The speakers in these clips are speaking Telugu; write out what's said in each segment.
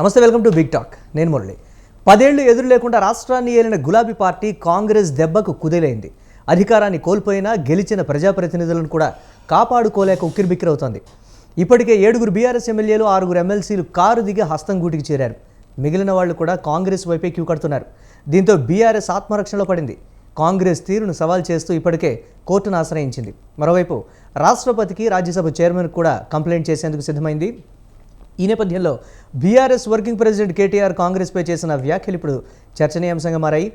నమస్తే, వెల్కమ్ టు బిగ్ టాక్. నేను మురళి. 10 ఏళ్లు ఎదురు లేకుండా రాష్ట్రాన్ని ఏలిన గులాబీ పార్టీ కాంగ్రెస్ దెబ్బకు కుదేలైంది. అధికారాన్ని కోల్పోయినా గెలిచిన ప్రజాప్రతినిధులను కూడా కాపాడుకోలేక ఉక్కిరిబిక్కిరవుతోంది. ఇప్పటికే 7 బీఆర్ఎస్ ఎమ్మెల్యేలు, 6 ఎమ్మెల్సీలు కారు దిగి హస్తం గూటికి చేరారు. మిగిలిన వాళ్ళు కూడా కాంగ్రెస్ వైపే క్యూ కడుతున్నారు. దీంతో బీఆర్ఎస్ ఆత్మరక్షణలో పడింది. కాంగ్రెస్ తీరును సవాల్ చేస్తూ ఇప్పటికే కోర్టును ఆశ్రయించింది. మరోవైపు రాష్ట్రపతికి, రాజ్యసభ చైర్మన్ కూడా కంప్లైంట్ చేసేందుకు సిద్ధమైంది. ఈ నేపథ్యంలో బీఆర్ఎస్ వర్కింగ్ ప్రెసిడెంట్ కేటీఆర్ కాంగ్రెస్పై చేసిన వ్యాఖ్యలు ఇప్పుడు చర్చనీయాంశంగా మారాయి.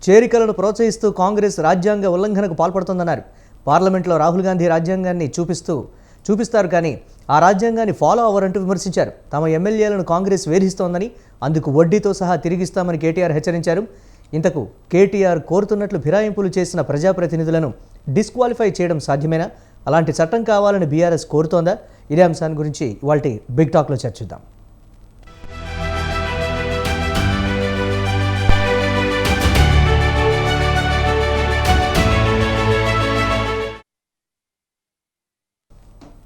చేరికలను ప్రోత్సహిస్తూ కాంగ్రెస్ రాజ్యాంగ ఉల్లంఘనకు పాల్పడుతోందన్నారు. పార్లమెంట్లో రాహుల్ గాంధీ రాజ్యాంగాన్ని చూపిస్తారు కానీ ఆ రాజ్యాంగాన్ని ఫాలో అవ్వరంటూ విమర్శించారు. తమ ఎమ్మెల్యేలను కాంగ్రెస్ వేధిస్తోందని, అందుకు వడ్డీతో సహా తిరిగిస్తామని కేటీఆర్ హెచ్చరించారు. ఇంతకు కేటీఆర్ కోరుతున్నట్లు ఫిరాయింపులు చేసిన ప్రజాప్రతినిధులను డిస్క్వాలిఫై చేయడం సాధ్యమేనా? అలాంటి చట్టం కావాలని బీఆర్ఎస్ కోరుతోందా? ఇదే అంశాన్ని గురించి ఇవాల్టి బిగ్ టాక్లో చర్చిద్దాం.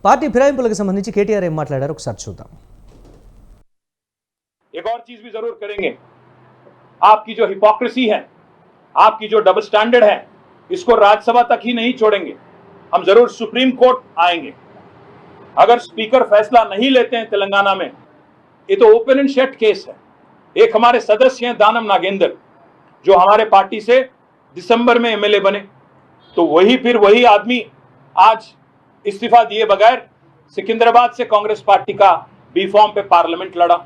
పార్టీ ఫిరాయింపులకు సంబంధించి కేటీఆర్ ఏం మాట్లాడారో ఒకసారి చూద్దాం. एक और चीज भी जरूर करेंगे. आपकी जो हिपोक्रेसी है, आपकी जो डबल स्टैंडर्ड है, इसको राज्यसभा तक ही नहीं छोड़ेंगे. हम जरूर सुप्रीम कोर्ट आएंगे. अगर स्पीकर फैसला नहीं लेते हैं तेलंगाना में, ये तो ओपन एंड शट केस है. एक हमारे सदस्य हैं दानम नागेंद्र, जो हमारे पार्टी से दिसंबर में एमएलए बने, तो वही आदमी आज इस्तीफा दिए बगैर सिकंदराबाद से कांग्रेस पार्टी का बी फॉर्म पे पार्लियामेंट लड़ा.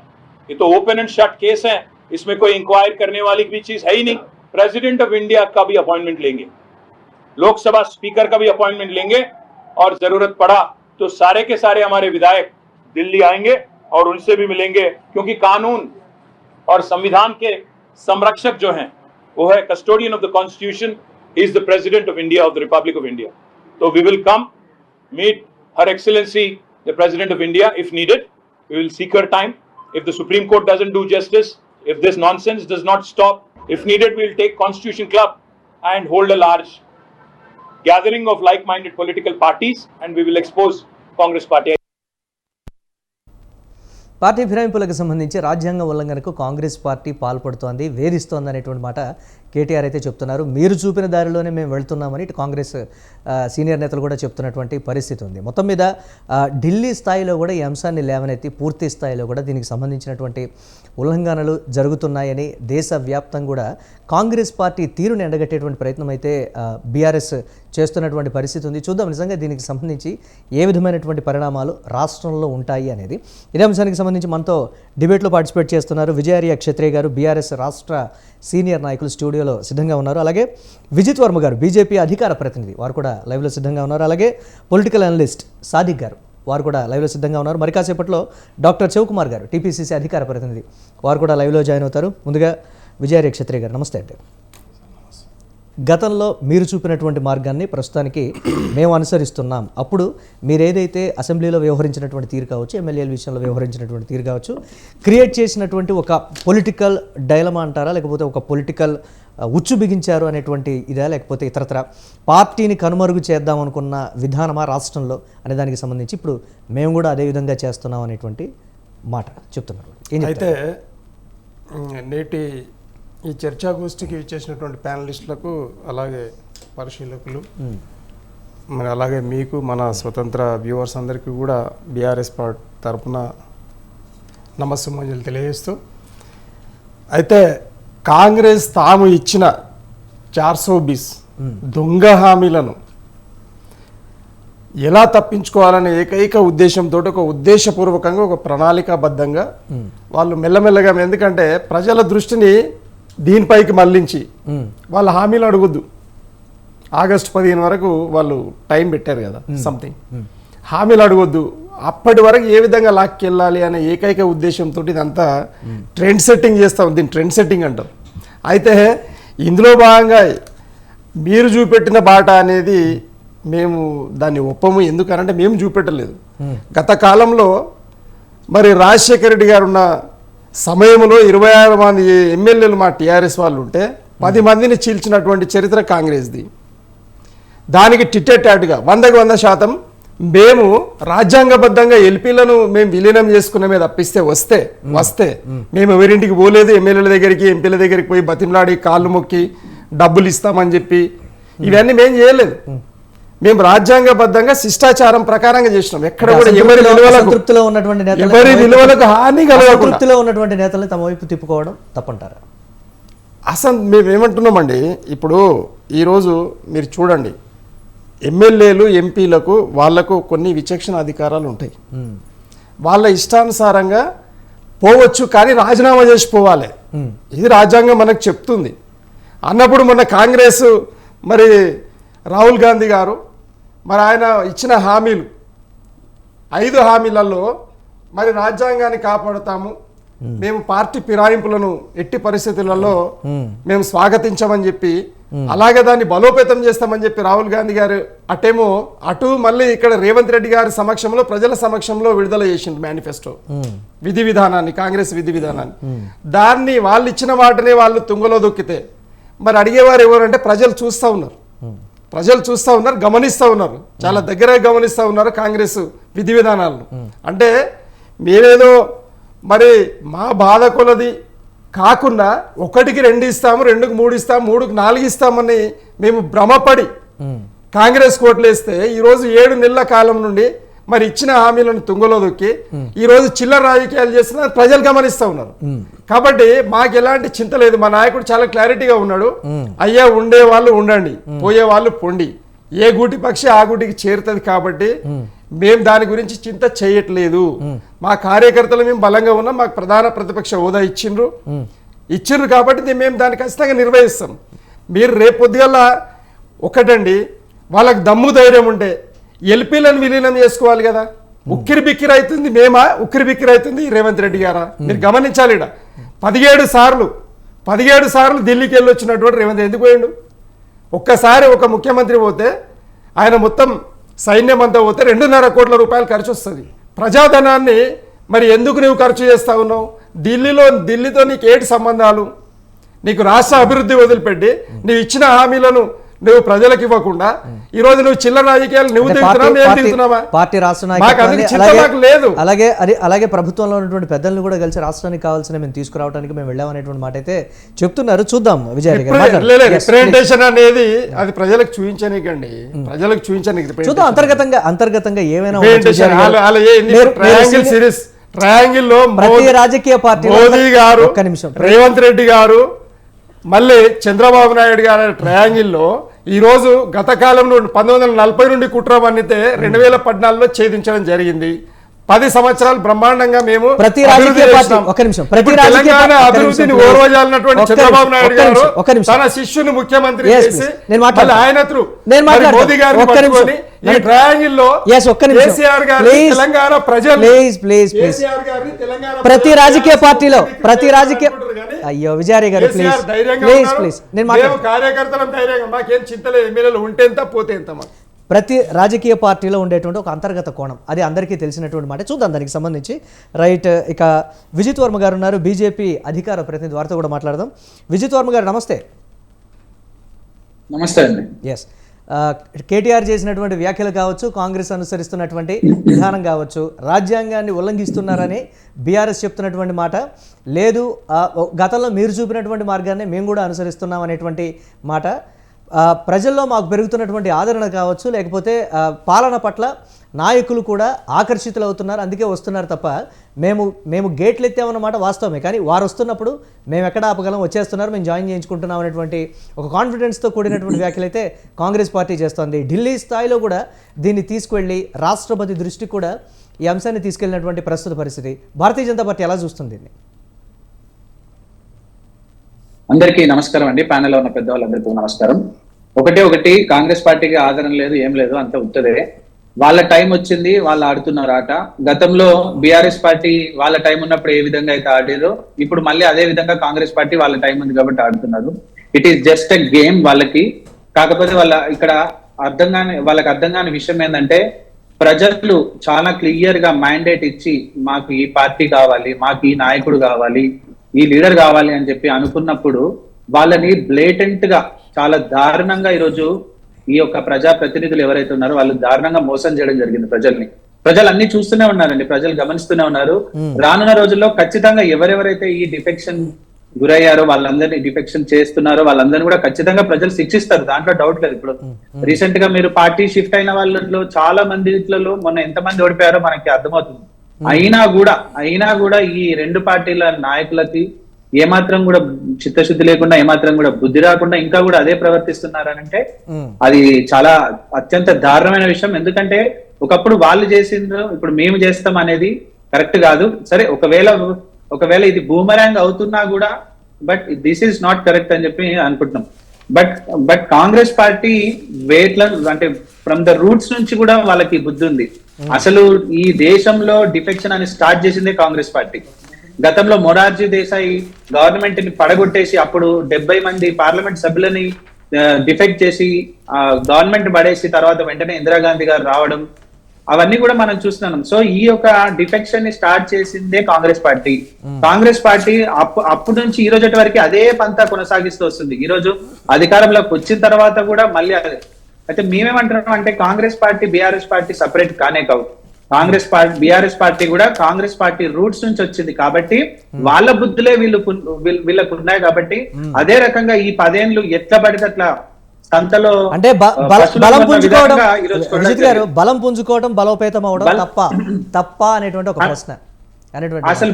ये तो ओपन एंड शट केस है. इसमें कोई इंक्वायर करने वाली भी चीज है ही नहीं. प्रेसिडेंट ऑफ इंडिया का भी अपॉइंटमेंट लेंगे, लोकसभा स्पीकर का भी अपॉइंटमेंट लेंगे, और जरूरत पड़ा तो सारे के सारे हमारे विधायक दिल्ली आएंगे और उनसे भी मिलेंगे, क्योंकि कानून और संविधान के संरक्षक जो हैं वो है custodian of the constitution, is the president of India, of the republic of India. तो we will come meet Her Excellency the President of India if needed. We will seek her time. If the Supreme Court doesn't do justice, if this nonsense does not stop, if needed we will take Constitution Club and hold a large gathering of like-minded political parties, and we will expose Congress party. Party ఫిరాయింపులకు సంబంధించి రాజ్యాంగ ఉల్లంఘనకు కాంగ్రెస్ పార్టీ పాల్పడుతోంది, వేధిస్తోంది అనేటువంటి మాట కేటీఆర్ అయితే చెప్తున్నారు. మీరు చూపిన దారిలోనే మేము వెళ్తున్నామని ఇటు కాంగ్రెస్ సీనియర్ నేతలు కూడా చెప్తున్నటువంటి పరిస్థితి ఉంది. మొత్తం మీద ఢిల్లీ స్థాయిలో కూడా ఈ అంశాన్ని లేవనెత్తి పూర్తి స్థాయిలో కూడా దీనికి సంబంధించినటువంటి ఉల్లంఘనలు జరుగుతున్నాయని దేశవ్యాప్తంగా కూడా కాంగ్రెస్ పార్టీ తీరుని ఎండగట్టేటువంటి ప్రయత్నం అయితే బీఆర్ఎస్ చేస్తున్నటువంటి పరిస్థితి ఉంది. చూద్దాం నిజంగా దీనికి సంబంధించి ఏ విధమైనటువంటి పరిణామాలు రాష్ట్రంలో ఉంటాయి అనేది. ఇదే అంశానికి సంబంధించి మనతో డిబేట్లో పార్టిసిపేట్ చేస్తున్నారు విజయార్య క్షత్రియ గారు, బీఆర్ఎస్ రాష్ట్ర సీనియర్ నాయకులు స్టూడియోలో సిద్ధంగా ఉన్నారు. అలాగే విజిత్ వర్మ గారు, బీజేపీ అధికార ప్రతినిధి, వారు కూడా లైవ్లో సిద్ధంగా ఉన్నారు. అలాగే పొలిటికల్ అనలిస్ట్ సాదిక్ గారు, వారు కూడా లైవ్లో సిద్ధంగా ఉన్నారు. మరి కాసేపట్లో డాక్టర్ శివకుమార్ గారు, టీపీసీసీ అధికార ప్రతినిధి, వారు కూడా లైవ్లో జాయిన్ అవుతారు. ముందుగా విజయార్య క్షత్రియ గారు నమస్తే. అంటే గతంలో మీరు చూపినటువంటి మార్గాన్ని ప్రస్తుతానికి మేము అనుసరిస్తున్నాం. అప్పుడు మీరు ఏదైతే అసెంబ్లీలో వ్యవహరించినటువంటి తీరు కావచ్చు, ఎమ్మెల్యేల విషయంలో వ్యవహరించినటువంటి తీరు కావచ్చు, క్రియేట్ చేసినటువంటి ఒక పొలిటికల్ డైలమా అంటారా, లేకపోతే ఒక పొలిటికల్ ఉచ్చు బిగించారు అనేటువంటి ఇదా, లేకపోతే ఇతరత్ర పార్టీని కనుమరుగు చేద్దాం అనుకున్న విధానమా రాష్ట్రంలో అనే దానికి సంబంధించి ఇప్పుడు మేము కూడా అదే విధంగా చేస్తున్నాం అనేటువంటి మాట చెప్తున్నారు. అయితే నేటి ఈ చర్చాగోష్ఠికి ఇచ్చేసినటువంటి ప్యానలిస్టులకు, అలాగే పరిశీలకులు, మరి అలాగే మీకు, మన స్వతంత్ర వ్యూవర్స్ అందరికీ కూడా బీఆర్ఎస్ పార్టీ తరఫున నమస్సుమంజలు తెలియజేస్తూ, అయితే కాంగ్రెస్ తాము ఇచ్చిన 420 దొంగ హామీలను ఎలా తప్పించుకోవాలనే ఏకైక ఉద్దేశంతో, ఒక ఉద్దేశపూర్వకంగా, ఒక ప్రణాళికాబద్ధంగా వాళ్ళు మెల్లమెల్లగా, ఎందుకంటే ప్రజల దృష్టిని దీనిపైకి మళ్లించి వాళ్ళ హామీలు అడగొద్దు. ఆగస్టు 15 వరకు వాళ్ళు టైం పెట్టారు కదా, సంథింగ్ హామీలు అడగొద్దు, అప్పటి వరకు ఏ విధంగా లాక్కెళ్ళాలి అనే ఏకైక ఉద్దేశంతో ఇదంతా ట్రెండ్ సెట్టింగ్ చేస్తాం. దీన్ని ట్రెండ్ సెట్టింగ్ అంటారు. అయితే ఇందులో భాగంగా మీరు చూపెట్టిన బాట అనేది మేము దాన్ని ఒప్పము. ఎందుకనంటే మేము చూపెట్టలేదు. గత కాలంలో మరి రాజశేఖర రెడ్డి గారు ఉన్న సమయంలో 26 మంది ఎమ్మెల్యేలు మా టీఆర్ఎస్ వాళ్ళు ఉంటే 10 మందిని చీల్చినటువంటి చరిత్ర కాంగ్రెస్ది. దానికి టిట్టెట్టాటుగా 100% మేము రాజ్యాంగబద్ధంగా ఎల్పీలను మేము విలీనం చేసుకున్నమే తప్పిస్తే వస్తే మేము ఎవరింటికి పోలేదు, ఎమ్మెల్యేల దగ్గరికి ఎంపీల దగ్గరికి పోయి బతిమలాడి కాళ్ళు మొక్కి డబ్బులు ఇస్తామని చెప్పి ఇవన్నీ మేము చేయలేదు. మేము రాజ్యాంగబద్ధంగా శిష్టాచారం ప్రకారంగా చేసినాం. ఎక్కడ కూడా ఎవరి విలువలకు హాని కలగకుండా ఉన్నటువంటి నేతలు తమ వైపు తిప్పుకోవడం తప్పంటారా? అసలు మేము ఏమంటున్నామండి, ఇప్పుడు ఈరోజు మీరు చూడండి, ఎమ్మెల్యేలు ఎంపీలకు వాళ్లకు కొన్ని విచక్షణ అధికారాలు ఉంటాయి. వాళ్ళ ఇష్టానుసారంగా పోవచ్చు, కానీ రాజీనామా చేసి పోవాలి. ఇది రాజ్యాంగం మనకు చెప్తుంది. అన్నప్పుడు మొన్న కాంగ్రెస్ మరి రాహుల్ గాంధీ గారు మరి ఆయన ఇచ్చిన హామీలు 5 హామీలలో మరి రాజ్యాంగాన్ని కాపాడుతాము, మేము పార్టీ ఫిరాయింపులను ఎట్టి పరిస్థితులలో మేము స్వాగతించమని చెప్పి, అలాగే దాన్ని బలోపేతం చేస్తామని చెప్పి రాహుల్ గాంధీ గారు అటు మళ్ళీ ఇక్కడ రేవంత్ రెడ్డి గారి సమక్షంలో ప్రజల సమక్షంలో విడుదల చేసిండు మేనిఫెస్టో విధి విధానాన్ని, కాంగ్రెస్ విధి విధానాన్ని. దాన్ని వాళ్ళు ఇచ్చిన వాటిని వాళ్ళు తుంగలో దొక్కితే మరి అడిగేవారు ఎవరంటే ప్రజలు చూస్తూ ఉన్నారు, గమనిస్తూ ఉన్నారు, చాలా దగ్గర గమనిస్తూ ఉన్నారు కాంగ్రెస్ విధి విధానాలను. అంటే మేమేదో మరి మా బాధ కొలది కాకుండా 1కి 2 ఇస్తాము, 2కి 3 ఇస్తాము, 3కి 4 ఇస్తామని మేము భ్రమపడి కాంగ్రెస్ కోట్లేస్తే ఈరోజు 7 నెలల కాలం నుండి మరి ఇచ్చిన హామీలను తుంగలో దొక్కి ఈరోజు చిల్లర రాజకీయాలు చేస్తున్నారు, ప్రజలు గమనిస్తూ ఉన్నారు. కాబట్టి మాకు ఎలాంటి చింత లేదు. మా నాయకుడు చాలా క్లారిటీగా ఉన్నాడు, అయ్యా ఉండే వాళ్ళు ఉండండి, పోయే వాళ్ళు పొండి, ఏ గూటి పక్షి ఆ గూటికి చేరుతుంది. కాబట్టి మేము దాని గురించి చింత చేయట్లేదు. మా కార్యకర్తలు మేము బలంగా ఉన్నాం, మాకు ప్రధాన ప్రతిపక్ష హోదా ఇచ్చిండ్రు కాబట్టి మేము దాన్ని ఖచ్చితంగా నిర్వహిస్తాం. మీరు రేపు పొద్దుగల ఒకటండి, వాళ్ళకి దమ్ము ధైర్యం ఉంటే ఎల్పీలను విలీనం చేసుకోవాలి కదా. ఉక్కిరి బిక్కిరి అవుతుంది ఉక్కిరి బిక్కిరి అవుతుంది రేవంత్ రెడ్డి గారా? మీరు గమనించాలి. 17 సార్లు ఢిల్లీకి వెళ్ళి వచ్చినటువంటి రేవంత్ ఎందుకు పోయిండు? ఒక్కసారి ఒక ముఖ్యమంత్రి పోతే ఆయన మొత్తం సైన్యం అంతా పోతే 2.5 కోట్ల రూపాయలు ఖర్చు వస్తుంది. ప్రజాధనాన్ని మరి ఎందుకు నువ్వు ఖర్చు చేస్తా ఉన్నావు? ఢిల్లీతో నీకు ఏంటి సంబంధాలు? నీకు రాష్ట్ర అభివృద్ధి వదిలిపెట్టి నువ్వు ఇచ్చిన హామీలను నువ్వు ప్రజలకు ఇవ్వకుండా ఈ రోజు నువ్వు చిల్లర రాజకీయాలు నువ్వు తిరుగుతున్నావా? పార్టీ రాష్ట్ర నాయకత్వం లేదు. అలాగే ప్రభుత్వంలో ఉన్నటువంటి పెద్దలను కూడా కలిసి రాష్ట్రానికి కావాల్సిన మేము తీసుకురావడానికి మేము వెళ్ళామనేటువంటి మాట అయితే చెప్తున్నారు. చూద్దాం విజయ్ గారు. రిప్రజెంటేషన్ అనేది అది ప్రజలకు చూపించనీకండి, ప్రజలకు చూపించనీకి చూద్దాం. అంతర్గతంగా ఏమైనా ట్రయాంగిల్ లో ప్రతి రాజకీయ పార్టీ మోదీ గారు, రేవంత్ రెడ్డి గారు, మళ్ళీ చంద్రబాబు నాయుడు గారి ట్రయాంగిల్లో ఈరోజు గత కాలంలో 1940 నుండి కుట్ర పన్నితే 2014లో ఛేదించడం జరిగింది. 10 సంవత్సరాలు బ్రహ్మాండంగా మేము ప్రతి రాజకీయ పార్టీ తెలంగాణ అభివృద్ధిని ఓర్వజాలినటువంటి చంద్రబాబు నాయుడు గారు తన శిష్యుని ముఖ్యమంత్రి చేసి ఆయన మోదీ గారిని పట్టుకొని ఈ ట్రయాంగిల్ లో కేసీఆర్ గారు తెలంగాణ ప్రజలు ప్రతి రాజకీయ పార్టీలో అయ్యో విజయారి గారు ప్లీజ్ నేను కార్యకర్తలం ధైర్యంగా మాకేం చింతలేదు. ఎమ్మెల్యేలు ఉంటే ఎంత పోతే ఎంత. ప్రతి రాజకీయ పార్టీలో ఉండేటువంటి ఒక అంతర్గత కోణం, అది అందరికీ తెలిసినటువంటి మాట. చూద్దాం దానికి సంబంధించి. రైట్, ఇక విజిత్ వర్మ గారు ఉన్నారు, బీజేపీ అధికార ప్రతినిధి, వారితో కూడా మాట్లాడదాం. విజిత్ వర్మ గారు నమస్తే. నమస్తే అండి. ఎస్, కేటీఆర్ చేసినటువంటి వ్యాఖ్యలు కావచ్చు, కాంగ్రెస్ అనుసరిస్తున్నటువంటి విధానం కావచ్చు, రాజ్యాంగాన్ని ఉల్లంఘిస్తున్నారని బీఆర్ఎస్ చెప్తున్నటువంటి మాట లేదు, గతంలో మీరు చూపినటువంటి మార్గాన్ని మేము కూడా అనుసరిస్తున్నాం అనేటువంటి మాట, ప్రజల్లో మాకు పెరుగుతున్నటువంటి ఆదరణ కావచ్చు, లేకపోతే పాలన పట్ల నాయకులు కూడా ఆకర్షితులు అవుతున్నారు, అందుకే వస్తున్నారు తప్ప మేము గేట్లు ఎత్తామన్నమాట వాస్తవమే. కానీ వారు వస్తున్నప్పుడు మేము ఎక్కడ ఆపగలం, వచ్చేస్తున్నారు, మేము జాయిన్ చేయించుకుంటున్నాం అనేటువంటి ఒక కాన్ఫిడెన్స్తో కూడినటువంటి వ్యాఖ్యలు అయితే కాంగ్రెస్ పార్టీ చేస్తోంది. ఢిల్లీ స్థాయిలో కూడా దీన్ని తీసుకువెళ్ళి రాష్ట్రపతి దృష్టికి కూడా ఈ అంశాన్ని తీసుకెళ్లినటువంటి ప్రస్తుత పరిస్థితి. భారతీయ జనతా పార్టీ ఎలా చూస్తుంది దీన్ని? అందరికీ నమస్కారం అండి, ప్యానెల్లో ఉన్న పెద్దవాళ్ళందరికీ నమస్కారం. ఒకటి కాంగ్రెస్ పార్టీకి ఆదరణ లేదు, ఏం లేదు, అంత ఉత్తదే. వాళ్ళ టైం వచ్చింది, వాళ్ళు ఆడుతున్నారు ఆట. గతంలో బీఆర్ఎస్ పార్టీ వాళ్ళ టైం ఉన్నప్పుడు ఏ విధంగా అయితే ఆడారో ఇప్పుడు మళ్ళీ అదే విధంగా కాంగ్రెస్ పార్టీ వాళ్ళ టైం ఉంది కాబట్టి ఆడుతున్నారు. It is just a game వాళ్ళకి. కాకపోతే వాళ్ళకి అర్థం కాని విషయం ఏంటంటే, ప్రజలు చాలా క్లియర్ గా మ్యాండేట్ ఇచ్చి మాకు ఈ పార్టీ కావాలి, మాకు ఈ నాయకుడు కావాలి, ఈ లీడర్ కావాలి అని చెప్పి అనుకున్నప్పుడు వాళ్ళని బ్లేటెంట్ గా చాలా దారుణంగా ఈరోజు ఈ యొక్క ప్రజా ప్రతినిధులు ఎవరైతే ఉన్నారో వాళ్ళు దారుణంగా మోసం చేయడం జరిగింది ప్రజల్ని. ప్రజలు అన్ని చూస్తూనే ఉన్నారండి, ప్రజలు గమనిస్తూనే ఉన్నారు. రానున్న రోజుల్లో ఖచ్చితంగా ఎవరెవరైతే ఈ డిఫెక్షన్ గురయ్యారో వాళ్ళందరినీ డిఫెక్షన్ చేస్తున్నారో వాళ్ళందరినీ కూడా ఖచ్చితంగా ప్రజలు శిక్షిస్తారు, దాంట్లో డౌట్ లేదు. ఇప్పుడు రీసెంట్ గా మీరు పార్టీ షిఫ్ట్ అయిన వాళ్ళలో చాలా మందిలో మొన్న ఎంతమంది ఓడిపోయారో మనకి అర్థమవుతుంది. అయినా కూడా ఈ రెండు పార్టీల నాయకులకి ఏమాత్రం కూడా చిత్తశుద్ధి లేకుండా, ఏమాత్రం కూడా బుద్ధి రాకుండా ఇంకా కూడా అదే ప్రవర్తిస్తున్నారనంటే అది చాలా అత్యంత దారుణమైన విషయం. ఎందుకంటే ఒకప్పుడు వాళ్ళు చేసిండ్రు, ఇప్పుడు మేము చేస్తాం అనేది కరెక్ట్ కాదు. సరే, ఒకవేళ ఇది బూమరాంగ్ అవుతున్నా కూడా but this is not correct అని చెప్పి అనుకుంటున్నాం. బట్ కాంగ్రెస్ పార్టీ అంటే ఫ్రమ్ ద రూట్స్ నుంచి కూడా వాళ్ళకి బుద్ధి ఉంది. అసలు ఈ దేశంలో డిఫెక్షన్ అని స్టార్ట్ చేసిందే కాంగ్రెస్ పార్టీ. గతంలో మొరార్జీ దేశాయి గవర్నమెంట్ ని పడగొట్టేసి అప్పుడు 70 మంది పార్లమెంట్ సభ్యులని డిఫెక్ట్ చేసి గవర్నమెంట్ పడేసి తర్వాత వెంటనే ఇందిరాగాంధీ గారు రావడం, అవన్నీ కూడా మనం చూస్తున్నాం. సో ఈ యొక్క డిఫెక్షన్ ని స్టార్ట్ చేసిందే కాంగ్రెస్ పార్టీ. కాంగ్రెస్ పార్టీ అప్పటి నుంచి ఈ రోజు వరకు అదే పంతా కొనసాగిస్తూ వస్తుంది. ఈ రోజు అధికారంలోకి వచ్చిన తర్వాత కూడా మళ్ళీ అదే. అయితే మేమేమంటున్నాం అంటే Congress party BRS party separate కానే కావు. బీఆర్ఎస్ పార్టీ కూడా కాంగ్రెస్ పార్టీ రూట్స్ నుంచి వచ్చింది కాబట్టి వాళ్ళ బుద్ధులే వీళ్ళకు ఉన్నాయి కాబట్టి అదే రకంగా ఈ 10 ఏళ్ళు ఎట్లా పడితే అట్లా సంతలో అంటే బలం పుంజుకోవడం, రుచిత్ గారు, బలం పుంజుకోవడం బలోపేతం అవడం తప్ప అనేటువంటి ఒక ప్రశ్న. అసలు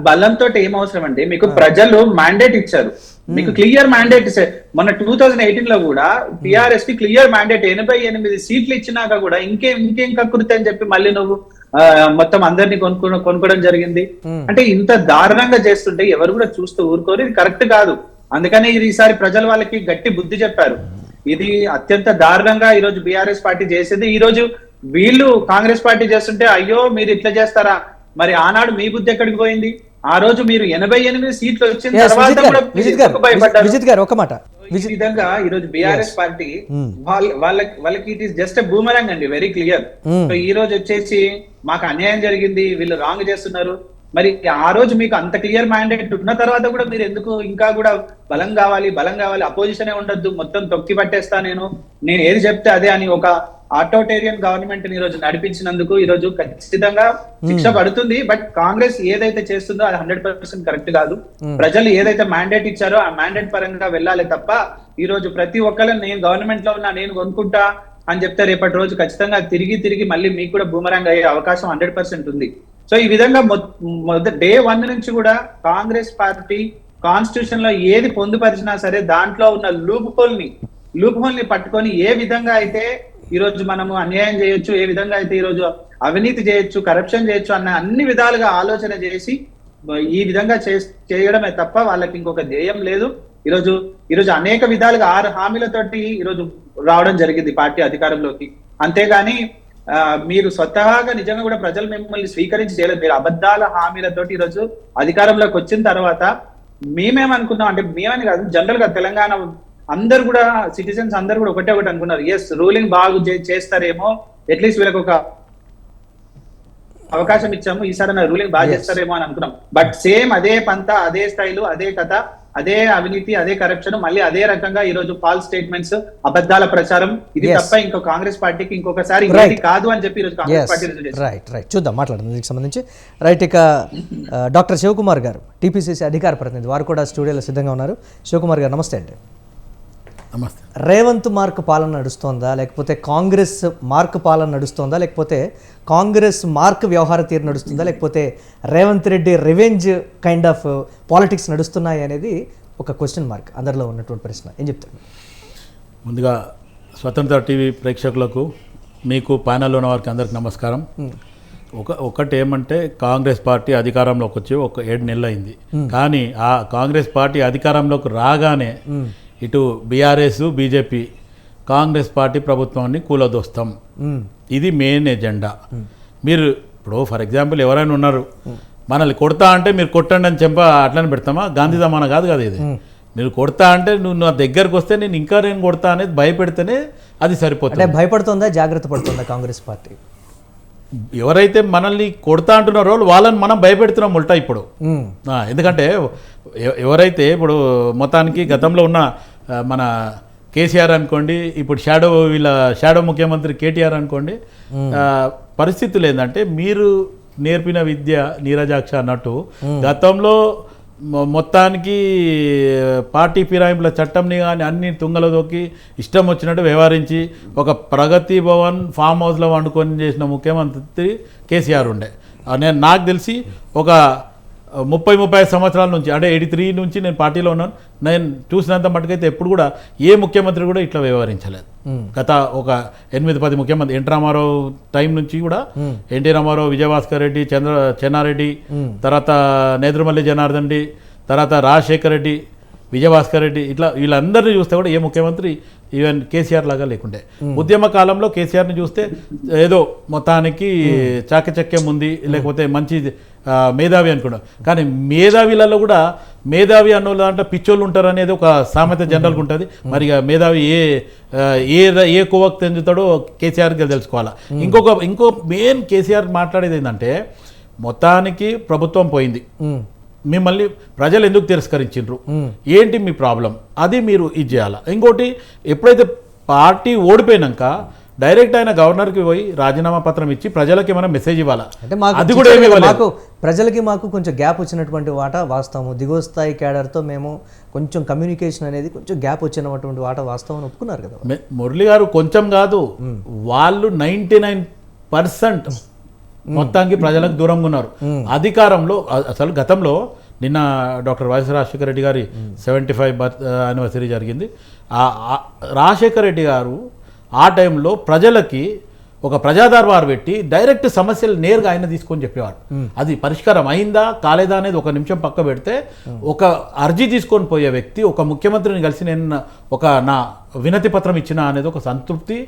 బలంతో ఏం అవసరం అండి? మీకు ప్రజలు మ్యాండేట్ ఇచ్చారు, మీకు క్లియర్ మ్యాండేట్ ఇచ్చారు. మన 2018 లో కూడా టిఆర్ఎస్ కి క్లియర్ మ్యాండేట్ 88 సీట్లు ఇచ్చినాక కూడా ఇంకేం కకృతి అని చెప్పి మళ్ళీ నువ్వు మొత్తం అందరినీ కొనుక్కోవడం జరిగింది. అంటే ఇంత దారుణంగా చేస్తుంటే ఎవరు కూడా చూస్తూ ఊరుకోరు. ఇది కరెక్ట్ కాదు. అందుకని ఈసారి ప్రజలు వాళ్ళకి గట్టి బుద్ధి చెప్పారు. ఇది అత్యంత దారుణంగా ఈ రోజు బీఆర్ఎస్ పార్టీ చేసింది. ఈ రోజు వీళ్ళు కాంగ్రెస్ పార్టీ చేస్తుంటే అయ్యో మీరు ఇట్లా చేస్తారా, మరి ఆనాడు మీ బుద్ధి ఎక్కడికి పోయింది? ఆ రోజు మీరు 88 సీట్లు వచ్చిన తర్వాత ఈ విధంగా ఈ రోజు బీఆర్ఎస్ పార్టీ వాళ్ళకి ఇట్ ఈస్ జస్ట్ బూమరాంగ్ అండి, వెరీ క్లియర్. సో ఈ రోజు వచ్చేసి మాకు అన్యాయం జరిగింది, వీళ్ళు రాంగ్ చేస్తున్నారు. మరి ఆ రోజు మీకు అంత క్లియర్ మ్యాండేట్ ఉన్న తర్వాత కూడా మీరు ఎందుకు ఇంకా కూడా బలం కావాలి అపోజిషనే ఉండొద్దు, మొత్తం తొక్కి పట్టేస్తా నేను ఏది చెప్తే అదే అని ఒక ఆటోటేరియన్ గవర్నమెంట్ ని ఈ రోజు నడిపించినందుకు ఈ రోజు ఖచ్చితంగా శిక్ష పడుతుంది. బట్ కాంగ్రెస్ ఏదైతే చేస్తుందో అది 100% కరెక్ట్ కాదు. ప్రజలు ఏదైతే మ్యాండేట్ ఇచ్చారో ఆ మ్యాండేట్ పరంగా వెళ్ళాలి తప్ప ఈ రోజు ప్రతి ఒక్కరు నేను గవర్నమెంట్ లో ఉన్నా, నేను కొనుక్కుంటా అని చెప్తే రేపటి రోజు ఖచ్చితంగా తిరిగి మళ్ళీ మీకు కూడా బూమరాంగ్ అయ్యే అవకాశం 100% ఉంది. సో ఈ విధంగా డే 1 నుంచి కూడా కాంగ్రెస్ పార్టీ కాన్స్టిట్యూషన్ లో ఏది పొందుపరిచినా సరే దాంట్లో ఉన్న లూప్ హోల్ ని పట్టుకొని ఏ విధంగా అయితే ఈ రోజు మనము అన్యాయం చేయొచ్చు, ఏ విధంగా అయితే ఈ రోజు అవినీతి చేయొచ్చు, కరప్షన్ చేయొచ్చు అన్న అన్ని విధాలుగా ఆలోచన చేసి ఈ విధంగా చేయడమే తప్ప వాళ్ళకి ఇంకొక ధ్యేయం లేదు. ఈరోజు అనేక విధాలుగా 6 హామీలతోటి ఈరోజు రావడం జరిగింది పార్టీ అధికారంలోకి. అంతేగాని మీరు స్వతహాగా నిజంగా కూడా ప్రజలు మిమ్మల్ని స్వీకరించి చేయలేదు. మీరు అబద్ధాల హామీలతోటి ఈరోజు అధికారంలోకి వచ్చిన తర్వాత మేమేమనుకున్నాం అంటే, మేమని కాదు, జనరల్ గా తెలంగాణ అందరు కూడా సిటిజన్స్ అందరు కూడా ఒకటే అనుకున్నారు, ఎస్ రూలింగ్ బాగు చేస్తారేమో, అట్లీస్ట్ వీళ్ళకి ఒక అవకాశం ఇచ్చాము, ఈసారి రూలింగ్ బాగా చేస్తారేమో అని అనుకున్నాం. బట్ సేమ్ అదే పంత, అదే స్టైలు, అదే కథ, అదే అవినీతి, అదే కరప్షన్, మళ్ళీ అదే రకంగా ఈ రోజు ఫాల్స్ స్టేట్మెంట్స్, అబద్ధాల ప్రచారం, ఇది తప్ప ఇంకో కాంగ్రెస్ పార్టీకి ఇంకొకసారి కాదు అని చెప్పి ఈరోజు కాంగ్రెస్ పార్టీ రైట్ చూద్దాం మాట్లాడదాం దీనికి సంబంధించి. రైట్, ఇక డాక్టర్ శివకుమార్ గారు టీపీసీసీ అధికార ప్రతినిధి, వారు కూడా స్టూడియోలో సిద్ధంగా ఉన్నారు. శివకుమార్ గారు నమస్తే అండి. నమస్తే. రేవంత్ మార్క్ పాలన నడుస్తోందా, లేకపోతే కాంగ్రెస్ మార్క్ పాలన నడుస్తోందా, లేకపోతే కాంగ్రెస్ మార్క్ వ్యవహార తీరు నడుస్తుందా, లేకపోతే Revanth Reddy revenge kind of politics నడుస్తున్నాయి అనేది ఒక క్వశ్చన్ మార్క్ అందరిలో ఉన్నటువంటి ప్రశ్న. ఏం చెప్తారు? ముందుగా స్వతంత్ర టీవీ ప్రేక్షకులకు, మీకు ప్యానెల్లో ఉన్న వారికి అందరికి నమస్కారం. ఒకటి ఏమంటే, కాంగ్రెస్ పార్టీ అధికారంలోకి వచ్చి 7 నెలలు అయింది. కానీ ఆ కాంగ్రెస్ పార్టీ అధికారంలోకి రాగానే ఇటు బీఆర్ఎస్, బీజేపీ కాంగ్రెస్ పార్టీ ప్రభుత్వాన్ని కూలదోస్తాం, ఇది మెయిన్ ఎజెండా. మీరు ఇప్పుడు ఫర్ ఎగ్జాంపుల్ ఎవరైనా ఉన్నారు, మనల్ని కొడతా అంటే మీరు కొట్టండి అని అట్లనే పెడతామా? గాంధీ జమానా కాదు కదా ఇది. మీరు కొడతా అంటే నువ్వు నా దగ్గరకు వస్తే నేను కొడతా అనేది భయపెడితేనే అది సరిపోతుంది. భయపడుతుందా, జాగ్రత్త పడుతుందా కాంగ్రెస్ పార్టీ? ఎవరైతే మనల్ని కొడతా అంటున్నారో వాళ్ళని మనం భయపెడుతున్నాం ఉల్టా ఇప్పుడు. ఎందుకంటే ఎవరైతే ఇప్పుడు మొత్తానికి గతంలో ఉన్న మన కేసీఆర్ అనుకోండి, ఇప్పుడు షాడో ముఖ్యమంత్రి కేటీఆర్ అనుకోండి. పరిస్థితులు ఏంటంటే మీరు నేర్పిన విద్య నీరజాక్ష అన్నట్టు గతంలో మొత్తానికి పార్టీ ఫిరాయింపుల చట్టంని కానీ అన్ని తుంగలో తొక్కి ఇష్టం వచ్చినట్టు వ్యవహరించి ఒక ప్రగతి భవన్ ఫామ్ హౌస్లో వండుకొని చేసిన ముఖ్యమంత్రి కేసీఆర్ ఉండే. నాకు తెలిసి ఒక 30-35 సంవత్సరాల నుంచి, అంటే 83 నుంచి నేను పార్టీలో ఉన్నాను. నేను చూసినంత మటుకైతే ఎప్పుడు కూడా ఏ ముఖ్యమంత్రి కూడా ఇట్లా వ్యవహరించలేదు. గత ఒక 8-10 ముఖ్యమంత్రి, ఎన్టీ రామారావు టైం నుంచి కూడా ఎన్టీ రామారావు, విజయభాస్కర్ రెడ్డి, చెన్నారెడ్డి, తర్వాత నేదురుమల్లి జనార్దన్ రెడ్డి, తర్వాత రాజశేఖర్ రెడ్డి, విజయభాస్కర్ రెడ్డి, ఇట్లా వీళ్ళందరినీ చూస్తే కూడా ఏ ముఖ్యమంత్రి ఈవెన్ కేసీఆర్ లాగా లేకుండే. ఉద్యమ కాలంలో కేసీఆర్ని చూస్తే ఏదో మొత్తానికి చాకచక్యం ఉంది, లేకపోతే మంచి మేధావి అనుకున్నాం. కానీ మేధావిలలో కూడా మేధావి అన్న దాంట్లో పిచ్చోళ్ళు ఉంటారు అనేది ఒక సామెత జనరల్గా ఉంటుంది. మరి మేధావి ఏ కోవకు చెందుతాడో కేసీఆర్కి తెలుసుకోవాలా. ఇంకో మెయిన్ కేసీఆర్ మాట్లాడేది ఏంటంటే, మొత్తానికి ప్రభుత్వం పోయింది, మిమ్మల్ని ప్రజలు ఎందుకు తిరస్కరించిండ్రు, ఏంటి మీ ప్రాబ్లం, అది మీరు ఇది చేయాలి. ఇంకోటి, ఎప్పుడైతే పార్టీ ఓడిపోయినాక డైరెక్ట్ ఆయన గవర్నర్కి పోయి రాజీనామా పత్రం ఇచ్చి ప్రజలకి ఏమైనా మెసేజ్ ఇవ్వాలా, అది కూడా ఏమి ఇవ్వలేదు. ప్రజలకి మాకు కొంచెం గ్యాప్ వచ్చినటువంటి వాటా వాస్తవం, దిగువ స్థాయి క్యాడర్తో మేము కొంచెం కమ్యూనికేషన్ అనేది కొంచెం గ్యాప్ వచ్చినటువంటి వాటా వాస్తవం అని ఒప్పుకున్నారు కదా మురళి గారు. కొంచెం కాదు, వాళ్ళు 99% మొత్తానికి ప్రజలకు దూరంగా ఉన్నారు. అధికారంలో అసలు గతంలో నిన్న డాక్టర్ వైఎస్ రాజశేఖర రెడ్డి గారి 75th యానివర్సరీ జరిగింది. రాజశేఖర రెడ్డి గారు ఆ టైంలో ప్రజలకి ఒక ప్రజాదర్బార్ పెట్టి డైరెక్ట్ సమస్యలు నేరుగా ఆయన తీసుకొని చెప్పేవాడు. అది పరిష్కారం అయిందా కాలేదా అనేది ఒక నిమిషం పక్క పెడితే, ఒక అర్జీ తీసుకొని పోయే వ్యక్తి ఒక ముఖ్యమంత్రిని కలిసి నేను నా వినతి పత్రం ఇచ్చిన అనేది ఒక సంతృప్తి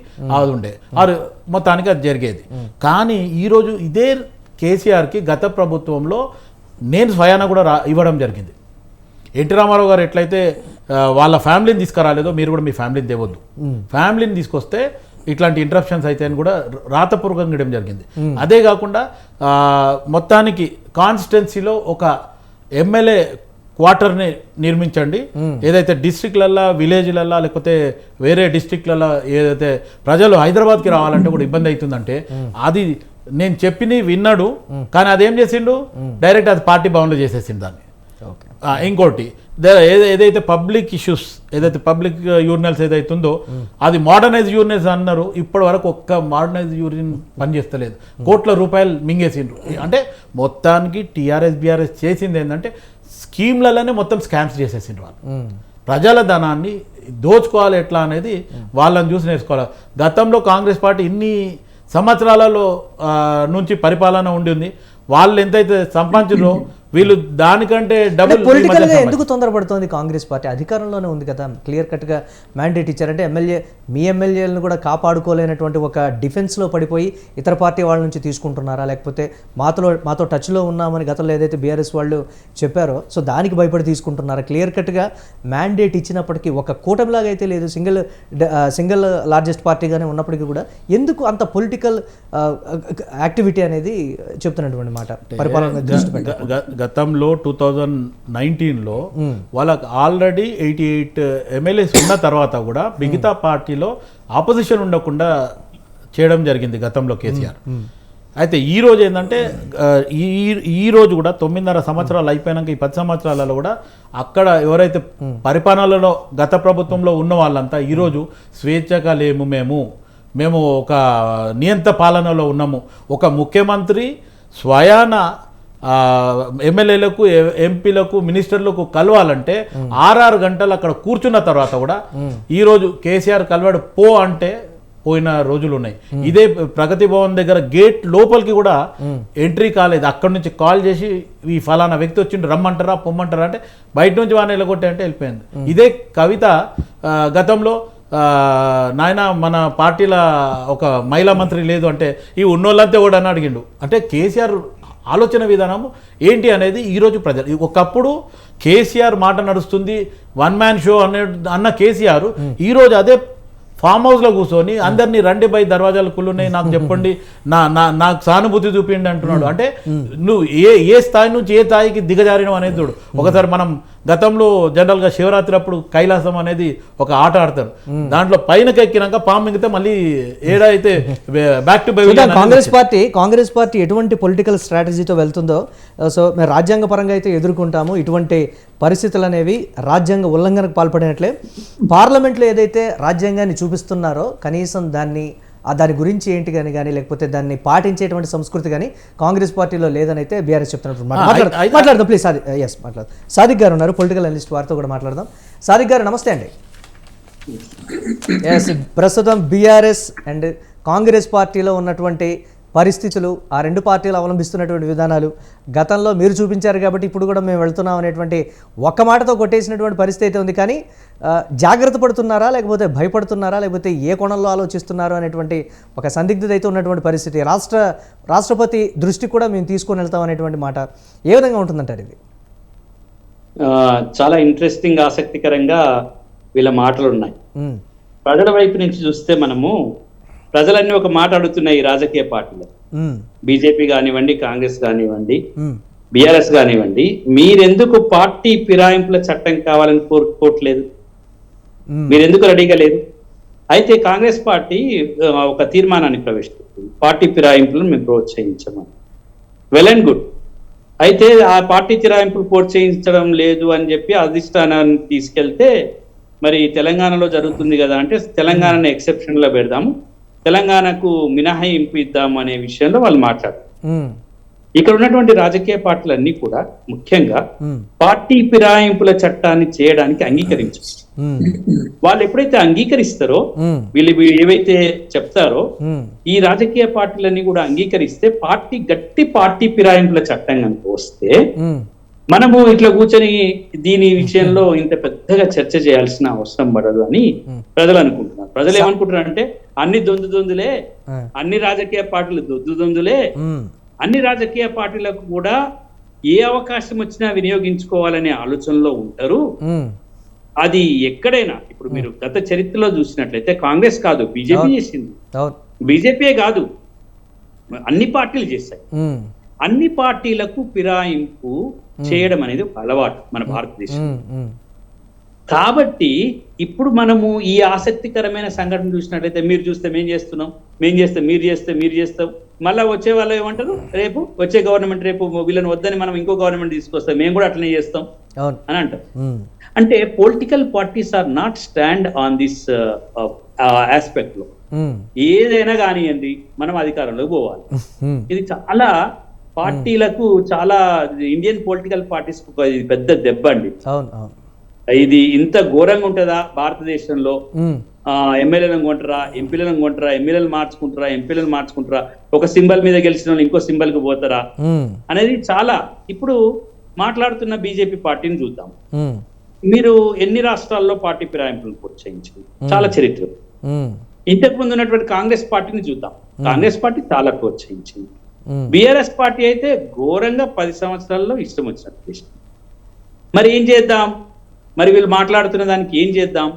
అది ఉండే, మొత్తానికి అది జరిగేది. కానీ ఈరోజు ఇదే కేసీఆర్కి గత ప్రభుత్వంలో నేను స్వయాన కూడా ఇవ్వడం జరిగింది. ఎన్టీ రామారావు గారు ఎట్లయితే వాళ్ళ ఫ్యామిలీని తీసుకురాలేదో మీరు కూడా మీ ఫ్యామిలీని తేవద్దు, ఫ్యామిలీని తీసుకొస్తే ఇట్లాంటి ఇంటరప్షన్స్ అయితే అని కూడా రాతపూర్వకంగా ఇవ్వడం జరిగింది. అదే కాకుండా మొత్తానికి కాన్స్టిట్యున్సీలో ఒక ఎమ్మెల్యే క్వార్టర్ని నిర్మించండి, ఏదైతే డిస్ట్రిక్ట్లల్లో, విలేజ్లల్లో, లేకపోతే వేరే డిస్ట్రిక్ట్లలో ఏదైతే ప్రజలు హైదరాబాద్కి రావాలంటే కూడా ఇబ్బంది అవుతుందంటే, అది నేను చెప్పినవి విన్నాడు. కానీ అదేం చేసిండు, డైరెక్ట్ అది పార్టీ భవన్లో చేసేసిండు దాన్ని. ఇంకోటి, ఏదైతే పబ్లిక్ ఇష్యూస్, ఏదైతే పబ్లిక్ యూరినల్స్ ఏదైతే ఉందో అది మోడర్నైజ్ యూరినల్స్ అన్నారు. ఇప్పటి వరకు ఒక్క మోడర్నైజ్ యూరిన్ పనిచేస్తలేదు, కోట్ల రూపాయలు మింగేసిండ్రు. అంటే మొత్తానికి టీఆర్ఎస్ బీఆర్ఎస్ చేసింది ఏంటంటే స్కీమ్లలోనే మొత్తం స్కామ్స్ చేసేసిండ్రు. వాళ్ళు ప్రజల ధనాన్ని దోచుకోవాలి ఎట్లా అనేది వాళ్ళని చూసి నేర్చుకోవాలి. గతంలో కాంగ్రెస్ పార్టీ ఇన్ని సంవత్సరాలలో నుంచి పరిపాలన ఉండింది, వాళ్ళు ఎంతైతే సంపాదించారో వీళ్ళు దానికంటే డబుల్. పొలిటికల్గా ఎందుకు తొందరపడుతోంది కాంగ్రెస్ పార్టీ? అధికారంలోనే ఉంది కదా, క్లియర్ కట్గా మ్యాండేట్ ఇచ్చారంటే మీ ఎమ్మెల్యేలను కూడా కాపాడుకోలేనటువంటి ఒక డిఫెన్స్లో పడిపోయి ఇతర పార్టీ వాళ్ళ నుంచి తీసుకుంటున్నారా, లేకపోతే మాతో టచ్లో ఉన్నామని గతంలో ఏదైతే బీఆర్ఎస్ వాళ్ళు చెప్పారో సో దానికి భయపడి తీసుకుంటున్నారా? క్లియర్ కట్గా మ్యాండేట్ ఇచ్చినప్పటికీ ఒక కూటమిలాగా అయితే లేదు, సింగిల్ లార్జెస్ట్ పార్టీగానే ఉన్నప్పటికీ కూడా ఎందుకు అంత పొలిటికల్ యాక్టివిటీ అనేది చెప్తున్నటువంటి మాట పరిపాలన దృష్టి పెట్టారు. గతంలో 2019లో వాళ్ళకి ఆల్రెడీ 88 ఎమ్మెల్యేస్ ఉన్న తర్వాత కూడా మిగతా పార్టీలో ఆపోజిషన్ ఉండకుండా చేయడం జరిగింది గతంలో కేసీఆర్. అయితే ఈ రోజు ఏంటంటే ఈ రోజు కూడా 9.5 సంవత్సరాలు అయిపోయినాక ఈ 10 సంవత్సరాలలో కూడా అక్కడ ఎవరైతే పరిపాలనలో గత ప్రభుత్వంలో ఉన్న వాళ్ళంతా ఈరోజు స్వేచ్ఛగా లేము, మేము ఒక నియంత పాలనలో ఉన్నాము. ఒక ముఖ్యమంత్రి స్వయాన ఎమ్మెల్యేలకు, ఎంపీలకు, మినిస్టర్లకు కలవాలంటే 6 గంటలు అక్కడ కూర్చున్న తర్వాత కూడా ఈరోజు కేసీఆర్ కలవాడు పో అంటే పోయిన రోజులు ఉన్నాయి. ఇదే ప్రగతి భవన్ దగ్గర గేట్ లోపలికి కూడా ఎంట్రీ కాలేదు. అక్కడ నుంచి కాల్ చేసి ఈ ఫలానా వ్యక్తి వచ్చిండు రమ్మంటారా పొమ్మంటారా అంటే బయట నుంచి వాడిని వెళ్ళగొట్టే అంటే వెళ్ళిపోయింది. ఇదే కవిత గతంలో నాయన మన పార్టీలో ఒక మహిళా మంత్రి లేదు అంటే ఈ ఉన్నోళ్ళంతా కూడా అని అడిగిండు. అంటే కేసీఆర్ ఆలోచన విధానము ఏంటి అనేది ఈరోజు ప్రజలు, ఒకప్పుడు కేసీఆర్ మాట నడుస్తుంది, వన్ మ్యాన్ షో అన్న కేసీఆర్ ఈరోజు అదే ఫామ్ హౌస్లో కూర్చొని అందరినీ రండి బై దర్వాజాలు కుళ్ళున్నాయి నాకు చెప్పండి, నాకు సానుభూతి చూపిండి అంటున్నాడు. అంటే నువ్వు ఏ స్థాయి నుంచి ఏ స్థాయికి దిగజారినావు అనేది చూడు. ఒకసారి మనం గతంలో జనరల్గా శివరాత్రి అప్పుడు కైలాసం అనేది ఒక ఆట ఆడతారు, దాంట్లో పైనకి ఎక్కినాక పాము మిగితే మళ్ళీ ఏడైతే బ్యాక్ టు చూద్దాం కాంగ్రెస్ పార్టీ ఎటువంటి పొలిటికల్ స్ట్రాటజీతో వెళ్తుందో. సో మేము రాజ్యాంగ పరంగా అయితే ఎదుర్కొంటాము, ఇటువంటి పరిస్థితులు అనేవి రాజ్యాంగ ఉల్లంఘనకు పాల్పడినట్లే. పార్లమెంట్లో ఏదైతే రాజ్యాంగాన్ని చూపిస్తున్నారో కనీసం దాని గురించి ఏంటి కానీ లేకపోతే దాన్ని పాటించేటువంటి సంస్కృతి కానీ కాంగ్రెస్ పార్టీలో లేదని అయితే బీఆర్ఎస్ చెప్తున్నప్పుడు మాట్లాడదాం ప్లీజ్. మాట్లాడదాం. సాదిక్ గారు ఉన్నారు, పొలిటికల్ అనలిస్ట్, వారితో కూడా మాట్లాడదాం. సాదిక్ గారు నమస్తే అండి. ప్రస్తుతం బీఆర్ఎస్ అండ్ కాంగ్రెస్ పార్టీలో ఉన్నటువంటి పరిస్థితులు, ఆ రెండు పార్టీలు అవలంబిస్తున్నటువంటి విధానాలు గతంలో మీరు చూపించారు కాబట్టి ఇప్పుడు కూడా మేము వెళ్తున్నాం అనేటువంటి ఒక్క మాటతో కొట్టేసినటువంటి పరిస్థితి అయితే ఉంది. కానీ జాగ్రత్త పడుతున్నారా, లేకపోతే భయపడుతున్నారా, లేకపోతే ఏ కోణంలో ఆలోచిస్తున్నారో అనేటువంటి ఒక సందిగ్ధత అయితే ఉన్నటువంటి పరిస్థితి. రాష్ట్రపతి దృష్టి కూడా మేము తీసుకొని వెళ్తాం అనేటువంటి మాట ఏ విధంగా ఉంటుందంటారు ఇది? చాలా ఇంట్రెస్టింగ్, ఆసక్తికరంగా వీళ్ళ మాటలు ఉన్నాయి. ప్రజల వైపు నుంచి చూస్తే మనము ప్రజలన్నీ ఒక మాట అడుగుతున్నాయి. ఈ రాజకీయ పార్టీలు బీజేపీ కానివ్వండి, కాంగ్రెస్ కానివ్వండి, బీఆర్ఎస్ కానివ్వండి, మీరెందుకు పార్టీ ఫిరాయింపుల చట్టం కావాలని కోరుకోవట్లేదు? మీరెందుకు రెడీగా లేదు? అయితే కాంగ్రెస్ పార్టీ ఒక తీర్మానాన్ని ప్రవేశపెట్టింది, పార్టీ ఫిరాయింపులను మేము ప్రోత్సహించమని. Well and good. అయితే ఆ పార్టీ ఫిరాయింపులు ప్రోత్సహించడం లేదు అని చెప్పి అధిష్టానాన్ని తీసుకెళ్తే మరి తెలంగాణలో జరుగుతుంది కదా అంటే తెలంగాణని ఎక్సెప్షన్ లో పెడదాము, తెలంగాణకు మినహాయింపు ఇద్దాము అనే విషయంలో వాళ్ళు మాట్లాడారు. ఇక్కడ ఉన్నటువంటి రాజకీయ పార్టీలన్నీ కూడా ముఖ్యంగా పార్టీ ఫిరాయింపుల చట్టాన్ని చేయడానికి అంగీకరించారు. వాళ్ళు ఎప్పుడైతే అంగీకరిస్తారో, వీళ్ళు ఏవైతే చెప్తారో, ఈ రాజకీయ పార్టీలన్నీ కూడా అంగీకరిస్తే గట్టి పార్టీ ఫిరాయింపుల చట్టం కనుక వస్తే మనము ఇట్లా కూర్చొని దీని విషయంలో ఇంత పెద్దగా చర్చ చేయాల్సిన అవసరం పడదు అని ప్రజలు అనుకుంటున్నారు. ప్రజలు ఏమనుకుంటున్నారు అంటే అన్ని దొందులే, అన్ని రాజకీయ పార్టీలు దొందులే, అన్ని రాజకీయ పార్టీలకు కూడా ఏ అవకాశం వచ్చినా వినియోగించుకోవాలనే ఆలోచనలో ఉంటారు. అది ఎక్కడైనా ఇప్పుడు మీరు గత చరిత్రలో చూసినట్లయితే కాంగ్రెస్ కాదు, బీజేపీ చేసింది. బీజేపీ కాదు, అన్ని పార్టీలు చేశాయి. అన్ని పార్టీలకు ఫిరాయింపు చేయడం అనేది ఒక అలవాటు మన భారతదేశం. కాబట్టి ఇప్పుడు మనము ఈ ఆసక్తికరమైన సంఘటన చూసినట్లయితే, మీరు చూస్తే మేము చేస్తున్నాం, మేము చేస్తే మీరు చేస్తాం, మళ్ళీ వచ్చే వాళ్ళు ఏమంటారు, రేపు వచ్చే గవర్నమెంట్ రేపు వీళ్ళని వద్దని మనం ఇంకో గవర్నమెంట్ తీసుకొస్తాం, మేము కూడా అట్లనే చేస్తాం అని అంటారు. అంటే political parties are not stand on this aspect లో. ఏదైనా కానివ్వండి, మనం అధికారంలోకి పోవాలి. ఇది చాలా పార్టీలకు, చాలా ఇండియన్ పొలిటికల్ పార్టీస్ పెద్ద దెబ్బ అండి. ఇది ఇంత ఘోరంగా ఉంటుందా భారతదేశంలో? ఎమ్మెల్యేలను కొంటారా, ఎంపీలను కొంటారా, ఎమ్మెల్యేలు మార్చుకుంటారా, ఒక సింబల్ మీద గెలిచిన వాళ్ళు ఇంకో సింబల్ కి పోతారా అనేది చాలా. ఇప్పుడు మాట్లాడుతున్న బీజేపీ పార్టీని చూద్దాం. మీరు ఎన్ని రాష్ట్రాల్లో పార్టీ ఫిరాయింపులను ప్రోత్సహించింది? చాలా చరిత్ర. ఇంతకు ముందు ఉన్నటువంటి కాంగ్రెస్ పార్టీని చూద్దాం. కాంగ్రెస్ పార్టీ చాలా ప్రోత్సహించింది. బీఆర్ఎస్ పార్టీ అయితే ఘోరంగా 10 సంవత్సరాల్లో ఇష్టం వచ్చినట్టు చేసింది. మరి ఏం చేద్దాం? మరి వీళ్ళు మాట్లాడుతున్న దానికి ఏం చేద్దాం?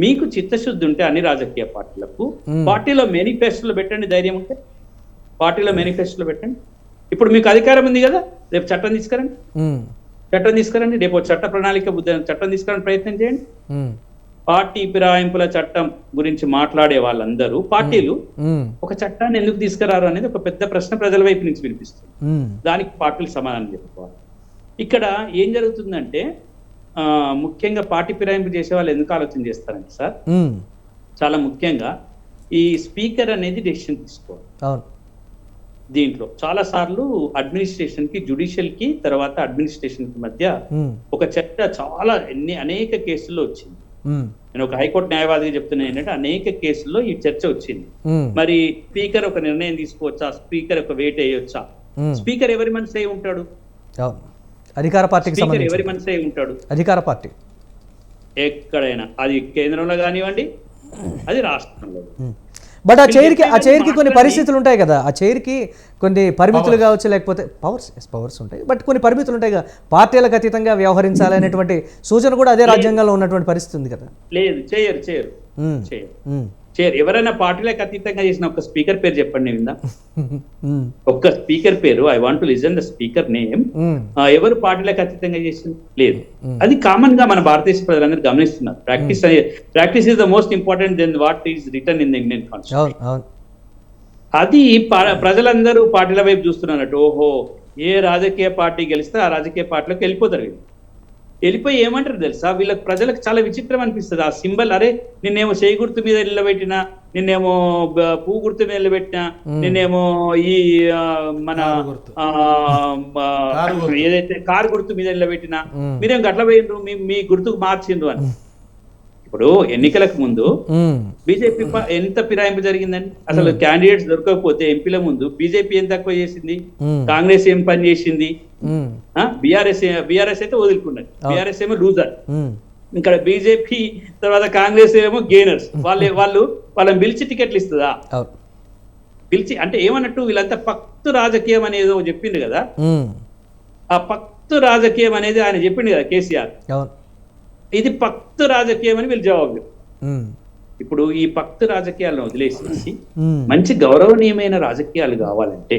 మీకు చిత్తశుద్ధి ఉంటే అన్ని రాజకీయ పార్టీలకు పార్టీలో మేనిఫెస్టోలో పెట్టండి. ధైర్యం ఉంటే పార్టీలో మేనిఫెస్టోలో పెట్టండి. ఇప్పుడు మీకు అధికారం ఉంది కదా, రేపు చట్టం తీసుకురండి, రేపు చట్ట ప్రణాళిక చట్టం తీసుకురాని ప్రయత్నం చేయండి. పార్టీ ఫిరాయింపుల చట్టం గురించి మాట్లాడే వాళ్ళందరూ పార్టీలు ఒక చట్టాన్ని ఎందుకు తీసుకురారు అనేది ఒక పెద్ద ప్రశ్న ప్రజల వైపు నుంచి వినిపిస్తుంది. దానికి పార్టీలు సమాధానం చెప్పుకోవాలి. ఇక్కడ ఏం జరుగుతుందంటే, ముఖ్యంగా పార్టీ ఫిరాయింపు చేసే వాళ్ళు ఎందుకు ఆలోచన చేస్తారంటే సార్, చాలా ముఖ్యంగా ఈ స్పీకర్ అనేది డెసిషన్ తీసుకోవాలి. దీంట్లో చాలా సార్లు అడ్మినిస్ట్రేషన్ కి, జ్యుడిషియల్ కి, తర్వాత అడ్మినిస్ట్రేషన్ కి మధ్య ఒక చర్చ చాలా అనేక కేసుల్లో వచ్చింది. నేను ఒక హైకోర్టు న్యాయవాదిగా చెప్తున్నా ఏంటంటే, అనేక కేసుల్లో ఈ చర్చ వచ్చింది. మరి స్పీకర్ ఒక నిర్ణయం తీసుకోవచ్చా, స్పీకర్ ఒక వెయిట్ వేయొచ్చా? స్పీకర్ ఎవరి మనసు అయి ఉంటాడు? అధికార పార్టీకి ఎవరి మనసు అయి ఉంటాడు? అధికార పార్టీ. ఎక్కడైనా అది కేంద్రంలో కానివ్వండి, అది రాష్ట్రంలో. బట్ ఆ చైర్కి కొన్ని పరిస్థితులు ఉంటాయి కదా, ఆ చైర్కి కొన్ని పరిమితులు కావచ్చు, లేకపోతే పవర్స్ ఉంటాయి, బట్ కొన్ని పరిమితులు ఉంటాయి కదా, పార్టీలకు అతీతంగా వ్యవహరించాలి అనేటువంటి సూచన కూడా అదే రాజ్యాంగంలో ఉన్నటువంటి పరిస్థితి ఉంది కదా. లేదు, ఎవరైనా పార్టీలకు అతీతంగా చేసిన ఒక స్పీకర్ పేరు చెప్పండి విందా, ఒక్క స్పీకర్ పేరు. I want to listen the speaker name. ఎవరు పార్టీలకు అతీతంగా చేసింది లేదు. అది కామన్ గా మన భారతదేశ ప్రజలందరూ గమనిస్తున్నారు. Practice is the most important then what is return in the Indian constitution. అది ప్రజలందరూ పార్టీల వైపు చూస్తున్నట్టు. ఓహో, ఏ రాజకీయ పార్టీ గెలిస్తే ఆ రాజకీయ పార్టీలోకి వెళ్ళిపోతారు వీళ్ళు. వెళ్ళిపోయి ఏమంటారు తెలుసా, వీళ్ళకి ప్రజలకు చాలా విచిత్రం అనిపిస్తుంది ఆ సింబల్. అరే, నిన్నేమో చేయి గుర్తు మీద నిలబెట్టినా, నిన్నేమో పువ్వు గుర్తు మీద నిలబెట్టినా, నిన్నేమో ఈ మన ఏదైతే కారు గుర్తు మీద నిలబెట్టినా, మీరేం గట్ల పోయిండ్రు, మీ గుర్తుకు మార్చిండ్రు అని. ఇప్పుడు ఎన్నికలకు ముందు బీజేపీ ఎంత ఫిరాయింపు జరిగిందండి. అసలు క్యాండిడేట్స్ దొరకకపోతే ఎంపీల ముందు బీజేపీ ఏం తక్కువ చేసింది, కాంగ్రెస్ ఏం పని చేసింది, బీఆర్ఎస్ అయితే వదులుకున్నది, బీఆర్ఎస్ ఏమో లూజర్. ఇక్కడ బీజేపీ తర్వాత కాంగ్రెస్ ఏమో గెయినర్స్. వాళ్ళని పిలిచి టికెట్లు ఇస్తుందా? పిలిచి అంటే ఏమన్నట్టు, వీళ్ళంతా పక్తు రాజకీయం అనేది చెప్పిండు కదా. ఆ పక్తు రాజకీయం అనేది ఆయన చెప్పిండు కదా కేసీఆర్. ఇది పక్తు రాజకీయం అని వీళ్ళు జవాబు. ఇప్పుడు ఈ పక్తు రాజకీయాలను వదిలేసేసి మంచి గౌరవనీయమైన రాజకీయాలు కావాలంటే,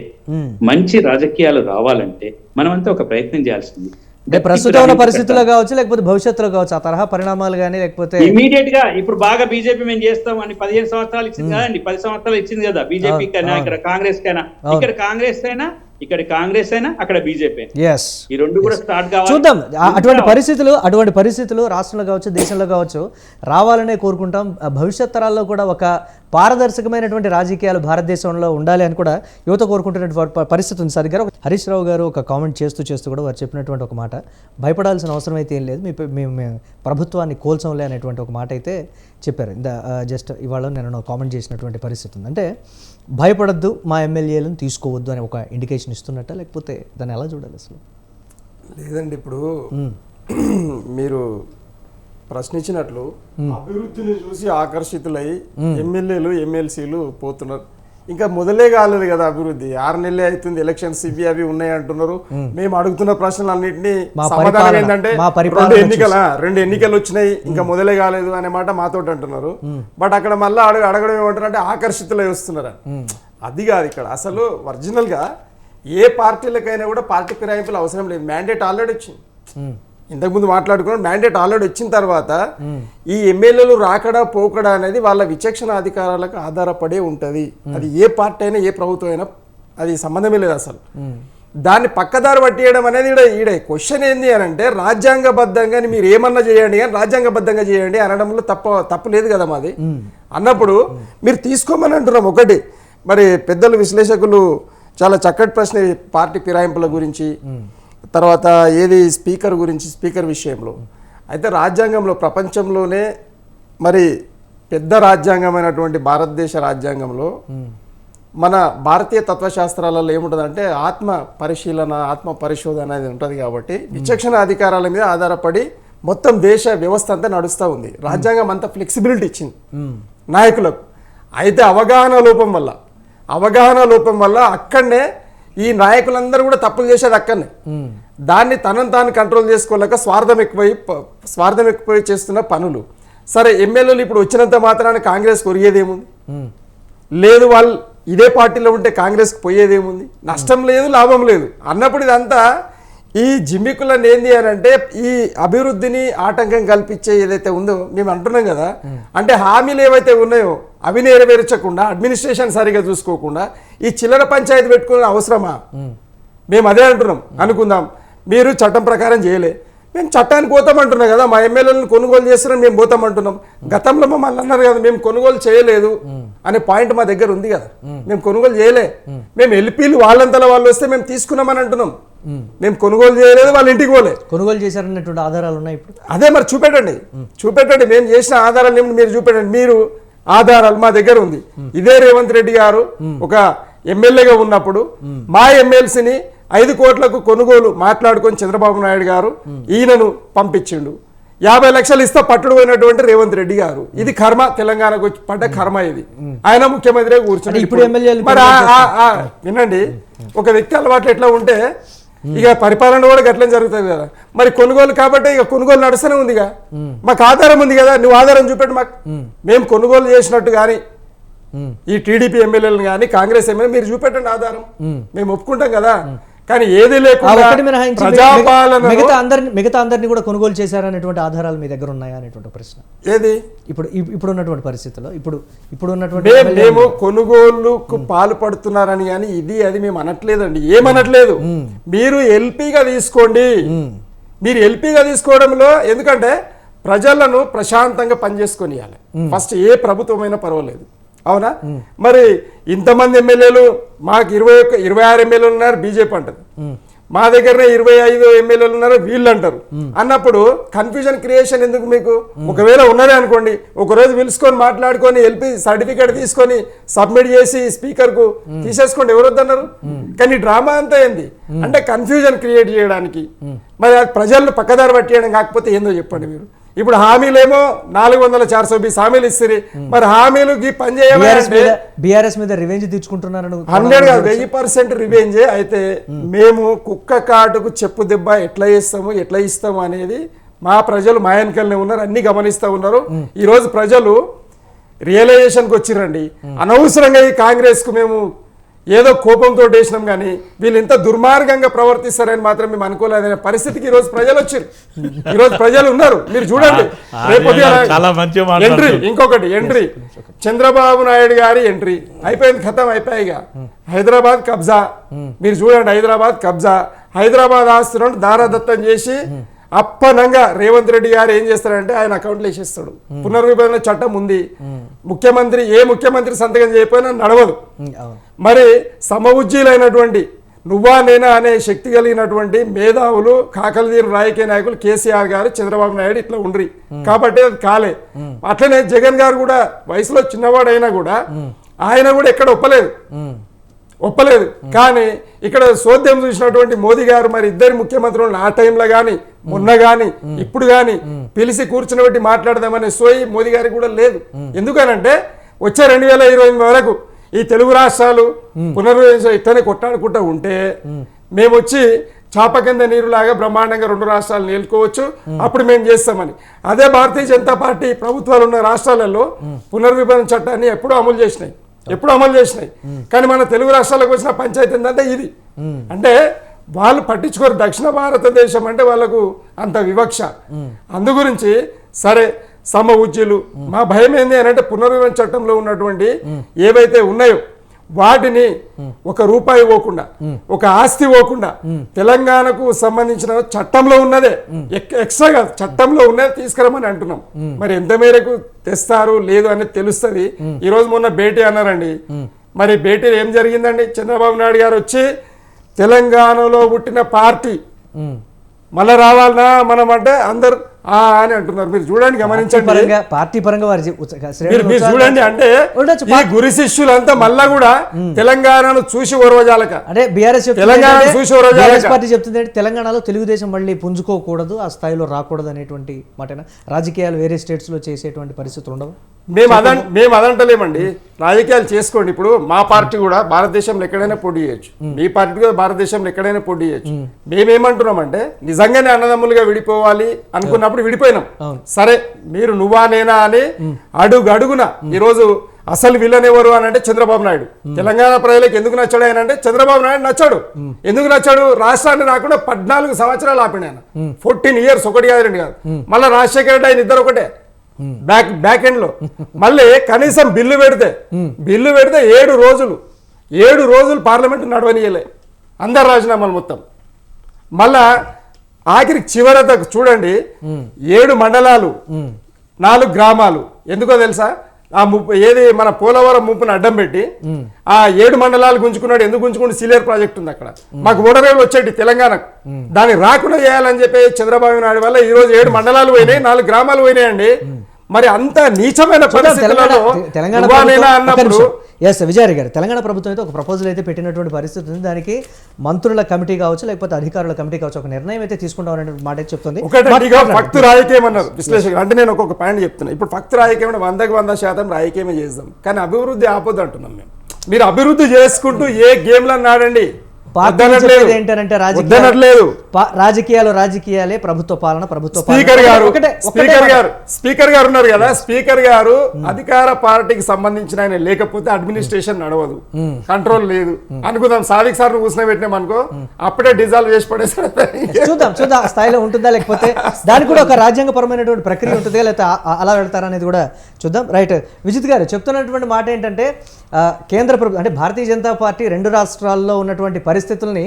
మంచి రాజకీయాలు రావాలంటే మనమంతా ఒక ప్రయత్నం చేయాల్సింది. అంటే ప్రస్తుతం ఉన్న పరిస్థితుల్లో కావచ్చు, లేకపోతే భవిష్యత్తులో కావచ్చు, ఆ తరహా పరిణామాలు కానీ, లేకపోతే ఇమీడియట్ గా ఇప్పుడు బాగా బీజేపీ మేము చేస్తాం అని 15 సంవత్సరాలు ఇచ్చింది కదండి, 10 సంవత్సరాలు ఇచ్చింది కదా బీజేపీ కైనా, ఇక్కడ కాంగ్రెస్ కైనా. ఇక్కడ కాంగ్రెస్ అయినా, ఇక్కడ కాంగ్రెస్ అయినా, అక్కడ బీజేపీ, ఈ రెండు కూడా స్టార్ట్ కావాలి. చూద్దాం. అటువంటి పరిస్థితులు రాష్ట్రంలో కావచ్చు, దేశంలో కావచ్చు రావాలనే కోరుకుంటాం. భవిష్యత్ తరాల్లో కూడా ఒక పారదర్శకమైనటువంటి రాజకీయాలు భారతదేశంలో ఉండాలి అని కూడా యువత కోరుకుంటున్నటువంటి పరిస్థితి ఉంది. సరిగ్గా హరీష్ రావు గారు ఒక కామెంట్ చేస్తూ కూడా వారు చెప్పినటువంటి ఒక మాట, భయపడాల్సిన అవసరం అయితే ఏం లేదు, మేము ప్రభుత్వాన్ని కోల్చంలే అనేటువంటి ఒక మాట అయితే చెప్పారు. జస్ట్ ఇవాళ నేను కామెంట్ చేసినటువంటి పరిస్థితి ఉంది. అంటే భయపడద్దు, మా ఎమ్మెల్యేలను తీసుకోవద్దు అని ఒక ఇండికేషన్ ఇస్తున్నట్ట, లేకపోతే దాన్ని ఎలా చూడాలి అసలు? లేదండి, ఇప్పుడు మీరు ప్రశ్నించినట్లు అభివృద్ధిని చూసి ఆకర్షితులై ఎమ్మెల్యేలు ఎమ్మెల్సీలు పోతున్నారు. ఇంకా మొదలే కాలేదు కదా అభివృద్ధి. 6 నెలలే అవుతుంది, ఎలక్షన్స్ ఇవి అవి ఉన్నాయి అంటున్నారు. మేము అడుగుతున్న ప్రశ్నలన్నింటినీ సమాధానం ఏంటంటే, 2 ఎన్నికలు వచ్చినాయి, ఇంకా మొదలే కాలేదు అనే మాట మాతో అంటున్నారు. బట్ అక్కడ మళ్ళీ అడగడం ఏమంటారంటే ఆకర్షితులై వస్తున్నారు. అది కాదు ఇక్కడ అసలు. ఒరిజినల్ గా ఏ పార్టీలకైనా కూడా పార్టీ ఫిరాయింపులు అవసరం లేదు. మ్యాండేట్ ఆల్రెడీ వచ్చింది. ఇంతకుముందు మాట్లాడుకున్నాం. మ్యాండేట్ ఆల్రెడీ వచ్చిన తర్వాత ఈ ఎమ్మెల్యేలు రాకడా పోకడా అనేది వాళ్ళ విచక్షణ అధికారాలకు ఆధారపడే ఉంటుంది. అది ఏ పార్టీ అయినా, ఏ ప్రభుత్వం అయినా, అది సంబంధమే లేదు అసలు. దాన్ని పక్కదారి పట్టియడం అనేది ఈడ క్వశ్చన్ ఏంది అని అంటే, రాజ్యాంగబద్ధంగా మీరు ఏమన్నా చేయండి కానీ రాజ్యాంగబద్ధంగా చేయండి అనడంలో తప్పు లేదు కదా మాది. అన్నప్పుడు మీరు తీసుకోమని అంటున్నాం. ఒకటి మరి పెద్దలు విశ్లేషకులు చాలా చక్కటి ప్రశ్న పార్టీ ఫిరాయింపుల గురించి, తర్వాత ఏది స్పీకర్ గురించి, స్పీకర్ విషయంలో అయితే రాజ్యాంగంలో ప్రపంచంలోనే మరి పెద్ద రాజ్యాంగమైనటువంటి భారతదేశ రాజ్యాంగంలో మన భారతీయ తత్వశాస్త్రాలలో ఏముంటుందంటే ఆత్మ పరిశీలన, ఆత్మ పరిశోధన అనేది ఉంటుంది. కాబట్టి విచక్షణ అధికారాల మీద ఆధారపడి మొత్తం దేశ వ్యవస్థ అంతా నడుస్తూ ఉంది. రాజ్యాంగం అంతా ఫ్లెక్సిబిలిటీ ఇచ్చింది నాయకులకు. అయితే అవగాహన లోపం వల్ల అక్కడనే ఈ నాయకులందరూ కూడా తప్పులు చేసేది అక్కడనే. దాన్ని తనను తాను కంట్రోల్ చేసుకోలేక స్వార్థం ఎక్కువై చేస్తున్న పనులు. సరే, ఎమ్మెల్యేలు ఇప్పుడు వచ్చినంత మాత్రాన కాంగ్రెస్ కొరిగేదేముంది? లేదు. వాళ్ళు ఇదే పార్టీలో ఉంటే కాంగ్రెస్కి పోయేదేముంది? నష్టం లేదు, లాభం లేదు అన్నప్పుడు ఇదంతా ఈ జిమ్మికులను ఏంది అని అంటే, ఈ అభివృద్ధిని ఆటంకం కల్పించే ఏదైతే ఉందో మేము అంటున్నాం కదా. అంటే హామీలు ఏవైతే ఉన్నాయో అవి నెరవేర్చకుండా, అడ్మినిస్ట్రేషన్ సరిగా చూసుకోకుండా ఈ చిల్లర పంచాయతీ పెట్టుకునే అవసరమా? మేము అదే అంటున్నాం. అనుకుందాం మీరు చట్టం ప్రకారం చేయలే, మేము చట్టానికి పోతామంటున్నాం కదా. మా ఎమ్మెల్యేలను కొనుగోలు చేస్తున్నాం, మేము పోతామంటున్నాం. గతంలో మమ్మల్ని అన్నారు కదా మేము కొనుగోలు చేయలేదు అనే పాయింట్ మా దగ్గర ఉంది కదా. మేము కొనుగోలు చేయలే, మేము ఎల్పీలు వాళ్ళంతలో వాళ్ళు వస్తే మేము తీసుకున్నామని అంటున్నాం. మేము కొనుగోలు చేయలేదు, వాళ్ళ ఇంటికి పోలే. కొనుగోలు చేశారన్నటువంటి ఆధారాలు ఉన్నాయి ఇప్పుడు. అదే మరి చూపెట్టండి మేము చేసిన ఆధారాలు ఏమిటి మీరు చూపెట్టండి. మీరు ఆధారాలు మా దగ్గర ఉంది. ఇదే రేవంత్ రెడ్డి గారు ఒక ఎమ్మెల్యేగా ఉన్నప్పుడు మా ఎమ్మెల్సీని 5 కోట్లకు కొనుగోలు మాట్లాడుకొని చంద్రబాబు నాయుడు గారు ఈయనను పంపించిండు. 50 లక్షలు ఇస్తా పట్టుడు పోయినటువంటి రేవంత్ రెడ్డి గారు. ఇది కర్మ, తెలంగాణకు పడ్డ కర్మ ఇది. ఆయన ముఖ్యమంత్రిగా కూర్చున్నాడు. ఇప్పుడు ఎమ్మెల్యేలు మరి వినండి, ఒక వ్యక్తి అలవాట్లు ఎట్లా ఉంటే ఇక పరిపాలన కూడా గట్లనే జరుగుతుంది కదా. మరి కొనుగోలు కాబట్టి ఇక కొనుగోలు నడుస్తూనే ఉందిగా. మాకు ఆధారం ఉంది కదా, నువ్వు ఆధారం చూపెట్టు మాకు. మేము కొనుగోలు చేసినట్టు కానీ ఈ టీడీపీ ఎమ్మెల్యేలను కానీ కాంగ్రెస్ ఎమ్మెల్యే మీరు చూపెట్టండి ఆధారం, మేము ఒప్పుకుంటాం కదా. కానీ ఏది లేకుండా ప్రజాపాలన మిగతా అందరినీ కూడా కొనుగోలు చేశారనేటువంటి ఆధారాలు మీ దగ్గర ఉన్నాయా అనేటువంటి ప్రశ్న. ఏది ఇప్పుడు ఉన్నటువంటి పరిస్థితుల్లో ఇప్పుడు ఉన్నటువంటి మేము కొనుగోలుకు పాల్పడుతున్నారని కానీ ఇది అది మేము అనట్లేదండి, ఏమనట్లేదు. మీరు ఎల్పీగా తీసుకోండి, మీరు ఎల్పీగా తీసుకోవడంలో ఎందుకంటే ప్రజలను ప్రశాంతంగా పనిచేసుకొనియాలి ఫస్ట్, ఏ ప్రభుత్వమైనా పర్వాలేదు, అవునా. మరి ఇంతమంది ఎమ్మెల్యేలు మాకు 26 ఎమ్మెల్యేలు ఉన్నారు బీజేపీ అంటది, మా దగ్గరనే 25 ఎమ్మెల్యేలు ఉన్నారు వీళ్ళు అంటారు అన్నప్పుడు కన్ఫ్యూజన్ క్రియేషన్ ఎందుకు మీకు? ఒకవేళ ఉన్నదే అనుకోండి, ఒకరోజు పిలుచుకొని మాట్లాడుకొని ఎల్పీ సర్టిఫికేట్ తీసుకొని సబ్మిట్ చేసి స్పీకర్ కు తీసేసుకోండి, ఎవరు వద్దన్నారు. కానీ డ్రామా అంతా ఏంది అంటే కన్ఫ్యూజన్ క్రియేట్ చేయడానికి, మరి ప్రజలను పక్కదారి పట్టేయడం కాకపోతే ఏందో చెప్పండి మీరు. ఇప్పుడు హామీలేమో 400-420 హామీలు ఇస్తారు, మరి హామీలుకి పని చేయాలంటే బీఆర్ఎస్ మీద రివెంజ్ తీర్చుకుంటున్నారు 100 కాదు 1000% రివెంజే. అయితే మేము కుక్క కాటుకు చెప్పు దెబ్బ ఎట్లా చేస్తాము ఎట్లా ఇస్తాము అనేది మా ప్రజలు మా వెనకలనే ఉన్నారు, అన్ని గమనిస్తూ ఉన్నారు. ఈరోజు ప్రజలు రియలైజేషన్కి వచ్చిరండి. అనవసరంగా ఈ కాంగ్రెస్కు మేము ఏదో కోపంతో వేసినాం కానీ వీళ్ళు ఇంత దుర్మార్గంగా ప్రవర్తిస్తారని మాత్రం మేము అనుకోలేదనే పరిస్థితికి ఈరోజు ప్రజలు వచ్చారు, ఈరోజు ప్రజలు ఉన్నారు. మీరు చూడండి రేపు ఎంట్రీ, ఇంకొకటి ఎంట్రీ, చంద్రబాబు నాయుడు గారి ఎంట్రీ అయిపోయింది, ఖతం అయిపోయాయిగా. హైదరాబాద్ కబ్జా, మీరు చూడండి హైదరాబాద్ కబ్జా, హైదరాబాద్ ఆస్తులను దారాదత్తం చేసి అప్పనంగా రేవంత్ రెడ్డి గారు ఏం చేస్తారంటే ఆయన అకౌంట్లో వేసేస్తాడు. పునర్విభజన చట్టం ఉంది, ముఖ్యమంత్రి ఏ ముఖ్యమంత్రి సంతకం చేయకపోయినా నడవదు. మరి సమఉజ్జీలైనటువంటి నువ్వా నేనా అనే శక్తి కలిగినటువంటి మేధావులు కాకలదీన రాజకీయ నాయకులు కేసీఆర్ గారు చంద్రబాబు నాయుడు ఇట్లా ఉండ్రి కాబట్టి అది కాలే. అట్లనే జగన్ గారు కూడా వయసులో చిన్నవాడైనా కూడా ఆయన కూడా ఎక్కడ ఒప్పలేదు. కానీ ఇక్కడ సోద్యం చూసినటువంటి మోదీ గారు మరి ఇద్దరు ముఖ్యమంత్రులను ఆ టైంలో కానీ మొన్న కానీ ఇప్పుడు కానీ పిలిచి కూర్చుని మాట్లాడదామనే సోయి మోదీ గారికి కూడా లేదు. ఎందుకనంటే వచ్చే 2028 వరకు ఈ తెలుగు రాష్ట్రాలు పునర్విభజన ఇట్లనే కొట్టాడుకుంటూ ఉంటే మేము వచ్చి చాప కింద నీరులాగా బ్రహ్మాండంగా 2 రాష్ట్రాలు నేర్చుకోవచ్చు, అప్పుడు మేము చేస్తామని. అదే భారతీయ జనతా పార్టీ ప్రభుత్వాలు ఉన్న రాష్ట్రాలలో పునర్విభజన చట్టాన్ని ఎప్పుడూ అమలు చేసినాయి. కానీ మన తెలుగు రాష్ట్రాలకు వచ్చిన పంచాయతీ ఏంటంటే ఇది, అంటే వాళ్ళు పట్టించుకోరు. దక్షిణ భారతదేశం అంటే వాళ్ళకు అంత వివక్ష. అందు గురించి సరే సమఉజ్జీలు మా భయం ఏంది అని అంటే పునర్విభజన చట్టంలో ఉన్నటువంటి ఏవైతే ఉన్నాయో వాటిని ఒక రూపాయి పోకుండా ఒక ఆస్తి పోకుండా తెలంగాణకు సంబంధించిన చట్టంలో ఉన్నదే ఎక్స్ట్రా కాదు చట్టంలో ఉన్నది తీసుకురమని అంటున్నాం. మరి ఎంత మేరకు తెస్తారు లేదు అనేది తెలుస్తుంది. ఈ రోజు మొన్న భేటీ అన్నారండి, మరి భేటీలో ఏం జరిగిందండి? చంద్రబాబు నాయుడు గారు వచ్చి తెలంగాణలో పుట్టిన పార్టీ మళ్ళా రావాలనా మనం అంటే అందరు అని అంటున్నారు. మీరు చూడండి గమనించండి, పార్టీ పరంగా మీరు చూడండి అంటే ఈ గురి శిష్యులంతా మళ్ళా కూడా తెలంగాణను చూసి ఓర్వజాలక అంటే బీఆర్ఎస్ తెలంగాణ చూసి ఓర్వజాలక పార్టీ చెప్తుంది తెలంగాణలో తెలుగుదేశం మళ్ళీ పుంజుకోకూడదు, ఆ స్థాయిలో రాకూడదు అనేటువంటి మాట. రాజకీయాలు వేరే స్టేట్స్ లో చేసేటువంటి పరిస్థితులు ఉండవు. మేము అదంటలేమండి, రాజకీయాలు చేసుకోండి. ఇప్పుడు మా పార్టీ కూడా భారతదేశంలో ఎక్కడైనా పోటీ చేయొచ్చు, మీ పార్టీ కూడా భారతదేశంలో ఎక్కడైనా పోటీ చేయొచ్చు. మేమేమంటున్నామంటే నిజంగానే అన్నదమ్ములుగా విడిపోవాలి అనుకున్నప్పుడు విడిపోయినాం. సరే మీరు నువ్వా నేనా అని అడుగున ఈరోజు అసలు విలన్ ఎవరు అని అంటే చంద్రబాబు నాయుడు. తెలంగాణ ప్రజలకు ఎందుకు నచ్చాడు ఆయన అంటే చంద్రబాబు నాయుడు నచ్చాడు. ఎందుకు నచ్చాడు? రాష్ట్రాన్ని రాకుండా 14 సంవత్సరాలు ఆపిన ఆయన, 14 years, 1 కాదు 2 కాదు. మళ్ళీ రాజశేఖర రెడ్డి ఆయన ఇద్దరు ఒకటే బ్యాక్ ఎండ్ లో. మళ్ళీ కనీసం బిల్లు పెడితే 7 రోజులు పార్లమెంట్ నడవనీయలే, అందరు రాజీనామాలు మొత్తం. మళ్ళా ఆఖరికి చివర చూడండి 7 మండలాలు 4 గ్రామాలు. ఎందుకో తెలుసా? ఆ ఏది మన పోలవరం ముప్పును అడ్డం పెట్టి ఆ 7 మండలాలు గుంజుకున్నాడు. ఎందుకు గుంజుకుంటే సీలియర్ ప్రాజెక్ట్ ఉంది అక్కడ, మాకు ఓడరేవులు వచ్చేటి తెలంగాణకు, దాన్ని రాకుండా చేయాలని చెప్పి చంద్రబాబు నాయుడు వల్ల ఈ రోజు 7 మండలాలు పోయినాయి, 4 గ్రామాలు పోయినాయండి. మరి అంత నీచమైన పరిస్థితులలో విజయ్ గారు తెలంగాణ ప్రభుత్వం అయితే ఒక ప్రపోజల్ అయితే పెట్టినటువంటి పరిస్థితి ఉంది. దానికి మంత్రుల కమిటీ కావచ్చు లేకపోతే అధికారుల కమిటీ కావచ్చు ఒక నిర్ణయం అయితే తీసుకుంటాం మాట చెప్తుంది. ఫక్తు రాజకీయం అన్నారు విశ్లేషకులు. అంటే నేను ఒక్కొక్క పాయింట్ చెప్తున్నా. ఇప్పుడు ఫక్తు రాజకీయం 100% రాజకీయమే చేద్దాం, కానీ అభివృద్ధి ఆపొద్దు అంటున్నాం మేము. మీరు అభివృద్ధి చేసుకుంటూ ఏ గేమ్లను ఆడండి, పార్టీ వద్దనట్లేదు. చెప్పేది ఏంటంటే వద్దనట్లేదు. రాజకీయాలే, ప్రభుత్వ పాలన, ప్రభుత్వ స్పీకర్ గారు ఒకటే స్పీకర్ గారు ఉన్నారు కదా, స్పీకర్ గారు అధికార పార్టీకి సంబంధించిన ఆయన లేకపోతే అడ్మినిస్ట్రేషన్ నడవదు, కంట్రోల్ లేదు అనుకుందాం. సాదిక్ సార్ కూర్చుని పెట్టినాం అనుకో, అప్పుడే డిజాల్వ్ చేసి పడేసారు. చూద్దాం ఆ స్థాయిలో ఉంటుందా, లేకపోతే దానికి కూడా ఒక రాజ్యాంగపరమైనటువంటి ప్రక్రియ ఉంటుందా, లేకపోతే అలా వెళ్తారా అనేది కూడా చూద్దాం. రైట్, విజిత్ గారు చెప్తున్నటువంటి మాట ఏంటంటే కేంద్ర ప్రభుత్వం అంటే భారతీయ జనతా పార్టీ 2 రాష్ట్రాల్లో ఉన్నటువంటి పరిస్థితుల్ని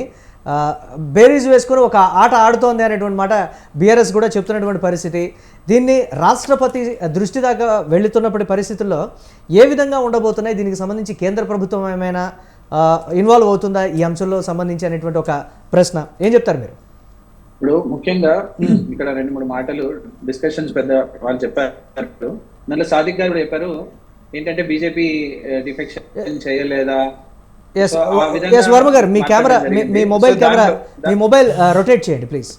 బేరీజు వేసుకొని ఒక ఆట ఆడుతోంది అనేటువంటి మాట బీఆర్ఎస్ కూడా చెప్తున్నటువంటి పరిస్థితి. దీన్ని రాష్ట్రపతి దృష్టి దాకా వెళుతున్నప్పటి పరిస్థితుల్లో ఏ విధంగా ఉండబోతున్నాయి, దీనికి సంబంధించి కేంద్ర ప్రభుత్వం ఏమైనా ఇన్వాల్వ్ అవుతుందా ఈ అంశంలో సంబంధించి అనేటువంటి ఒక ప్రశ్న, ఏం చెప్తారు మీరు? ఇప్పుడు ముఖ్యంగా ఇక్కడ 2-3 మాటలు డిస్కషన్స్ పెద్ద వాళ్ళు చెప్పారు. దాంట్లో సాదిక్ గారు కూడా చెప్పారు ఏంటంటే బీజేపీ డిఫెక్షన్ చేయలేదా. ఎస్ వర్మ గారు, మీ కెమెరా, మీ మొబైల్ రొటేట్ చేయండి ప్లీజ్,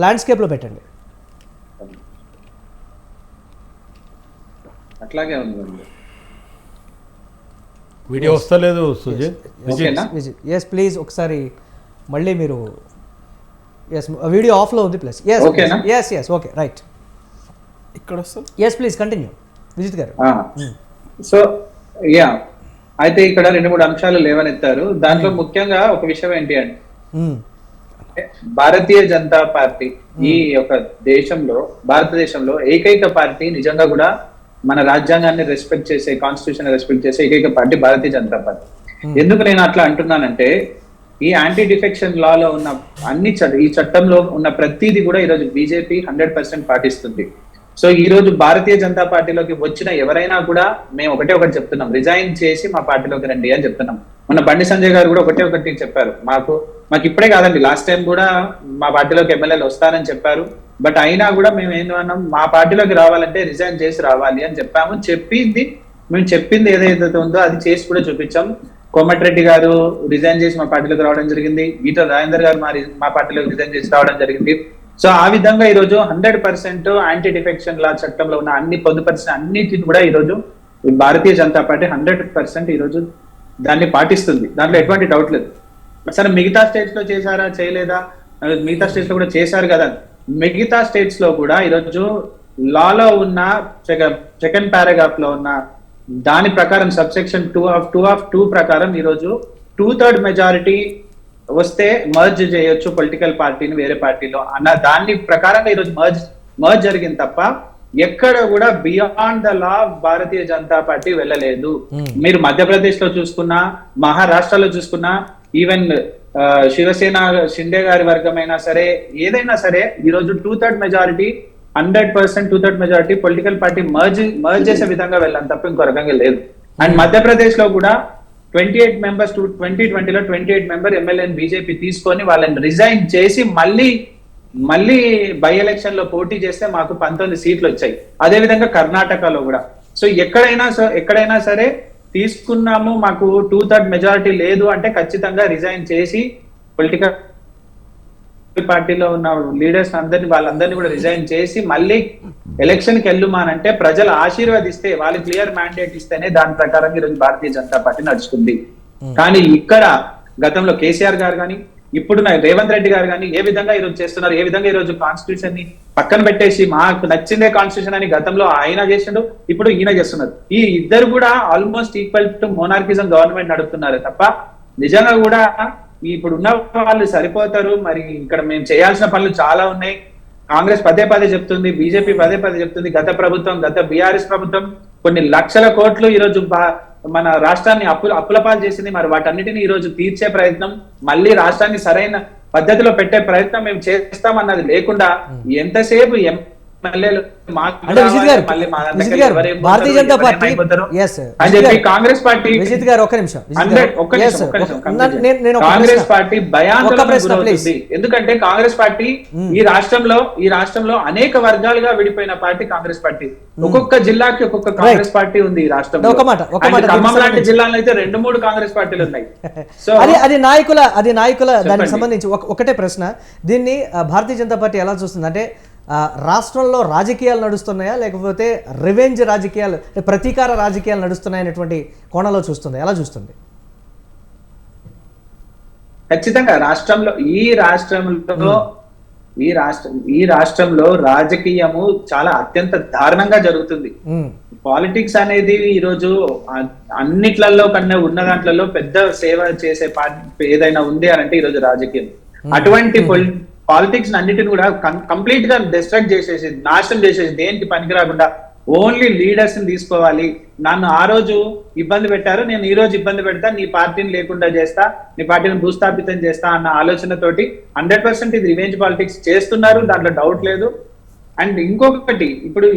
ల్యాండ్స్కేప్లో పెట్టండి. అట్లాగే ఉంది. వీడియో వస్తలేదు సుజిత్. ఓకేనా? ఎస్ ప్లీజ్ ఒకసారి మళ్ళీ మీరు, ఎస్ వీడియో ఆఫ్లో ఉంది ప్లస్. ఓకేనా? ఎస్ ఓకే రైట్, ఇక్కడ వస్తుంది. ఎస్ ప్లీజ్ కంటిన్యూ విజిత్ గారు. సో యా, అయితే ఇక్కడ 2-3 అంశాలు లేవనెత్తారు. దాంట్లో ముఖ్యంగా ఒక విషయం ఏంటి అంటే భారతీయ జనతా పార్టీ ఈ యొక్క భారతదేశంలో ఏకైక పార్టీ నిజంగా కూడా మన రాజ్యాంగాన్ని రెస్పెక్ట్ చేసే, కాన్స్టిట్యూషన్ రెస్పెక్ట్ చేసే ఏకైక పార్టీ భారతీయ జనతా పార్టీ. ఎందుకు నేను అట్లా అంటున్నానంటే ఈ యాంటీ డిఫెక్షన్ లాలో ఉన్న ఈ చట్టంలో ఉన్న ప్రతిదీ కూడా ఈరోజు బీజేపీ 100% పాటిస్తుంది. సో ఈ రోజు భారతీయ జనతా పార్టీలోకి వచ్చిన ఎవరైనా కూడా మేము ఒకటి చెప్తున్నాం, రిజైన్ చేసి మా పార్టీలోకి రండి అని చెప్తున్నాం. మొన్న బండి సంజయ్ గారు కూడా ఒకటి చెప్పారు, మాకు ఇప్పుడే కాదండి, లాస్ట్ టైం కూడా మా పార్టీలోకి ఎమ్మెల్యేలు వస్తారని చెప్పారు. బట్ అయినా కూడా మేము ఏమన్నాం, మా పార్టీలోకి రావాలంటే రిజైన్ చేసి రావాలి అని చెప్పాము. మేము చెప్పింది ఏదైతే ఉందో అది చేసి కూడా చూపించాం. కోమటిరెడ్డి గారు రిజైన్ చేసి మా పార్టీలోకి రావడం జరిగింది. ఈటల రాజేందర్ గారు మా పార్టీలోకి రిజైన్ చేసి రావడం జరిగింది. సో ఆ విధంగా ఈరోజు 100% యాంటీ డిఫెక్షన్ లా చట్టంలో ఉన్న అన్ని పొందుపరిచిన అన్నిటిని కూడా ఈరోజు భారతీయ జనతా పార్టీ 100% ఈరోజు దాన్ని పాటిస్తుంది. దాంట్లో ఎటువంటి డౌట్ లేదు. సరే మిగతా స్టేట్స్ లో చేశారా చేయలేదా, మిగతా స్టేట్స్ లో కూడా చేశారు కదా. మిగతా స్టేట్స్ లో కూడా ఈరోజు లాలో ఉన్న సెకండ్ పారాగ్రాఫ్ లో ఉన్న దాని ప్రకారం సబ్సెక్షన్ 2 ప్రకారం ఈరోజు 2/3 మెజారిటీ వస్తే మర్జ్ చేయొచ్చు పొలిటికల్ పార్టీని వేరే పార్టీలో అన్న దాని ప్రకారంగా ఈరోజు మర్జ్ జరిగింది తప్ప ఎక్కడ కూడా beyond the law Bharatiya Janata party వెళ్ళలేదు. మీరు మధ్యప్రదేశ్ లో చూసుకున్నా, మహారాష్ట్రలో చూసుకున్నా, ఈవెన్ శివసేన షిండే గారి వర్గమైనా సరే, ఏదైనా సరే ఈరోజు 2/3 majority 100% 2/3 majority political party merge చేసే విధంగా వెళ్ళాను తప్ప ఇంకో రకంగా లేదు. అండ్ మధ్యప్రదేశ్ లో కూడా 28 మెంబర్స్ 2020లో 28 మెంబర్ ఎమ్మెల్యేని బీజేపీ తీసుకొని వాళ్ళని రిజైన్ చేసి మళ్ళీ బై ఎలక్షన్ లో పోటీ చేస్తే మాకు 19 సీట్లు వచ్చాయి. అదే విధంగా కర్ణాటకలో కూడా. సో ఎక్కడైనా సరే తీసుకున్నాము, మాకు 2/3 మెజారిటీ లేదు అంటే ఖచ్చితంగా రిజైన్ చేసి పొలిటికల్ పార్టీలో ఉన్న లీడర్స్ వాళ్ళందరినీ కూడా రిజైన్ చేసి మళ్ళీ ఎలక్షన్ కి వెళ్ళుమానంటే ప్రజలు ఆశీర్వదిస్తే, వాళ్ళు క్లియర్ మ్యాండేట్ ఇస్తేనే దాని ప్రకారం ఈరోజు భారతీయ జనతా పార్టీ నడుస్తుంది. కానీ ఇక్కడ గతంలో కేసీఆర్ గారు కానీ ఇప్పుడు రేవంత్ రెడ్డి గారు కానీ ఏ విధంగా ఈరోజు చేస్తున్నారు, ఏ విధంగా ఈరోజు కాన్స్టిట్యూషన్ ని పక్కన పెట్టేసి మాకు నచ్చిందే కాన్స్టిట్యూషన్ అని గతంలో ఆయన చేసిండు, ఇప్పుడు ఈయన చేస్తున్నారు. ఈ ఇద్దరు కూడా almost equal to monarchism government నడుపుతున్నారు తప్ప నిజంగా కూడా ఇప్పుడు ఉన్న వాళ్ళు సరిపోతారు. మరి ఇక్కడ మేము చేయాల్సిన పనులు చాలా ఉన్నాయి. కాంగ్రెస్ పదే చెప్తుంది, బీజేపీ పదే చెప్తుంది, గత బీఆర్ఎస్ ప్రభుత్వం కొన్ని లక్షల కోట్లు ఈరోజు మన రాష్ట్రాన్ని అప్పులపాలు చేసింది. మరి వాటన్నిటిని ఈ రోజు తీర్చే ప్రయత్నం, మళ్ళీ రాష్ట్రాన్ని సరైన పద్ధతిలో పెట్టే ప్రయత్నం మేము చేస్తామన్నది లేకుండా ఎంతసేపు భారతీయ జనతా పార్టీ కాంగ్రెస్ పార్టీ విజిత్ గారు ఒక నిమిషం, కాంగ్రెస్ పార్టీ భయాందోళన. ఎందుకంటే కాంగ్రెస్ పార్టీ ఈ రాష్ట్రంలో అనేక వర్గాలుగా విడిపోయిన పార్టీ కాంగ్రెస్ పార్టీ. ఒక్కొక్క జిల్లాకి ఒక్కొక్క కాంగ్రెస్ పార్టీ ఉంది ఈ రాష్ట్రంలో. ఖమ్మం లాంటి జిల్లాలో అయితే 2-3 కాంగ్రెస్ పార్టీలు ఉన్నాయి. సో అది నాయకుల దానికి సంబంధించి ఒకటే ప్రశ్న, దీన్ని భారతీయ జనతా పార్టీ ఎలా చూస్తుంది అంటే రాష్ట్రంలో రాజకీయాలు నడుస్తున్నాయా, లేకపోతే రివెంజ్ రాజకీయాలు, ప్రతీకార రాజకీయాలు నడుస్తున్నాయి అనేటువంటి కోణంలో చూస్తుంది, ఎలా చూస్తుంది? ఖచ్చితంగా ఈ రాష్ట్రంలో రాజకీయము చాలా అత్యంత దారుణంగా జరుగుతుంది. పాలిటిక్స్ అనేది ఈరోజు అన్నిట్లలో కన్నా ఉన్న దాంట్లలో పెద్ద సేవ చేసే పార్టీ ఏదైనా ఉంది అని అంటే ఈరోజు రాజకీయం. అటువంటి పాలిటిక్స్ అన్నిటిని కూడా కంప్లీట్ గా డిస్ట్రాక్ట్ చేసేసి, నాశనం చేసేసి, దేనికి పనికి రాకుండా ఓన్లీ లీడర్స్ ని తీసుకోవాలి. నన్ను ఆ రోజు ఇబ్బంది పెట్టారు, నేను ఈ రోజు ఇబ్బంది పెడతా, నీ పార్టీని లేకుండా చేస్తా, నీ పార్టీని భూస్థాపితం చేస్తా అన్న ఆలోచనతోటి 100% ఇది రివెంజ్ పాలిటిక్స్ చేస్తున్నారు, దాంట్లో డౌట్ లేదు. అండ్ ఇంకొకటి, ఇప్పుడు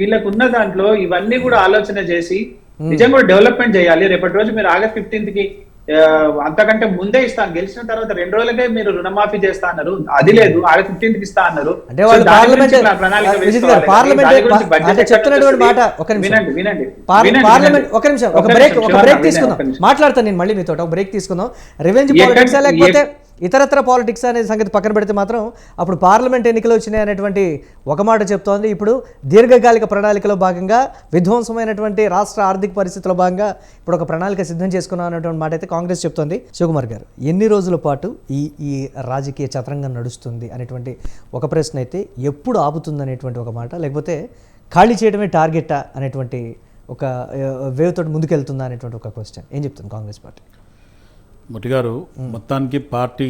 వీళ్ళకు ఉన్న దాంట్లో ఇవన్నీ కూడా ఆలోచన చేసి నిజంగా కూడా డెవలప్మెంట్ చేయాలి. రేపటి రోజు మీరు August 15th కి అంతకంటే ముందే ఇస్తాను, గెలిచిన తర్వాత 2 రోజులకే మీరు రుణమాఫీ చేస్తా అన్నారు, అది లేదు, August 15th కి ఇస్తా అన్నారు. అంటే వాళ్ళు పార్లమెంట్ చెప్తున్నటువంటి మాట ఒక నిమిషం ఒక బ్రేక్ తీసుకుందాం, మాట్లాడతాను నేను మళ్ళీ మీతో. ఒక బ్రేక్ తీసుకుందాం. రివెంజ్ పాలిటిక్స్ లేకపోతే ఇతరత్ర పాలిటిక్స్ అనే సంగతి పక్కన పెడితే మాత్రం అప్పుడు పార్లమెంట్ ఎన్నికలు వచ్చినాయి అనేటువంటి ఒక మాట చెప్తోంది. ఇప్పుడు దీర్ఘకాలిక ప్రణాళికలో భాగంగా విధ్వంసమైనటువంటి రాష్ట్ర ఆర్థిక పరిస్థితుల్లో భాగంగా ఇప్పుడు ఒక ప్రణాళిక సిద్ధం చేసుకున్నాం అనేటువంటి మాట అయితే కాంగ్రెస్ చెప్తోంది. శివకుమార్ గారు, ఎన్ని రోజుల పాటు ఈ రాజకీయ చదరంగం నడుస్తుంది అనేటువంటి ఒక ప్రశ్న అయితే, ఎప్పుడు ఆపుతుంది అనేటువంటి ఒక మాట, లేకపోతే ఖాళీ చేయడమే టార్గెటా అనేటువంటి ఒక వేవ్ తోటి ముందుకెళ్తుందా అనేటువంటి ఒక క్వశ్చన్, ఏం చెప్తుంది కాంగ్రెస్ పార్టీ? ముట్టి గారు, మొత్తానికి పార్టీ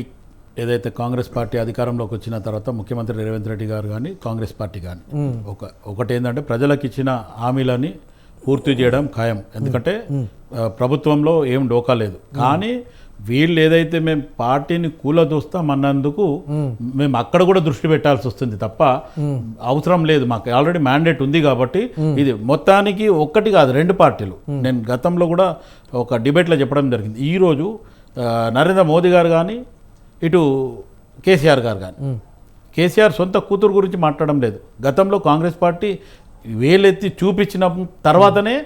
ఏదైతే కాంగ్రెస్ పార్టీ అధికారంలోకి వచ్చిన తర్వాత ముఖ్యమంత్రి రేవంత్ రెడ్డి గారు కానీ కాంగ్రెస్ పార్టీ కానీ ఒకటి ఏంటంటే ప్రజలకు ఇచ్చిన హామీలని పూర్తి చేయడం ఖాయం. ఎందుకంటే ప్రభుత్వంలో ఏం డోకా లేదు. కానీ వీళ్ళు ఏదైతే మేము పార్టీని కూలదోస్తామన్నందుకు మేము అక్కడ కూడా దృష్టి పెట్టాల్సి వస్తుంది తప్ప అవసరం లేదు. మాకు ఆల్రెడీ మ్యాండేట్ ఉంది కాబట్టి ఇది మొత్తానికి ఒక్కటి కాదు, 2 పార్టీలు. నేను గతంలో కూడా ఒక డిబేట్లో చెప్పడం జరిగింది. ఈరోజు నరేంద్ర మోదీ గారు కానీ ఇటు కేసీఆర్ గారు కానీ, కేసీఆర్ సొంత కూతురు గురించి మాట్లాడడం లేదు. గతంలో కాంగ్రెస్ పార్టీ వేలెత్తి చూపించిన తర్వాతనే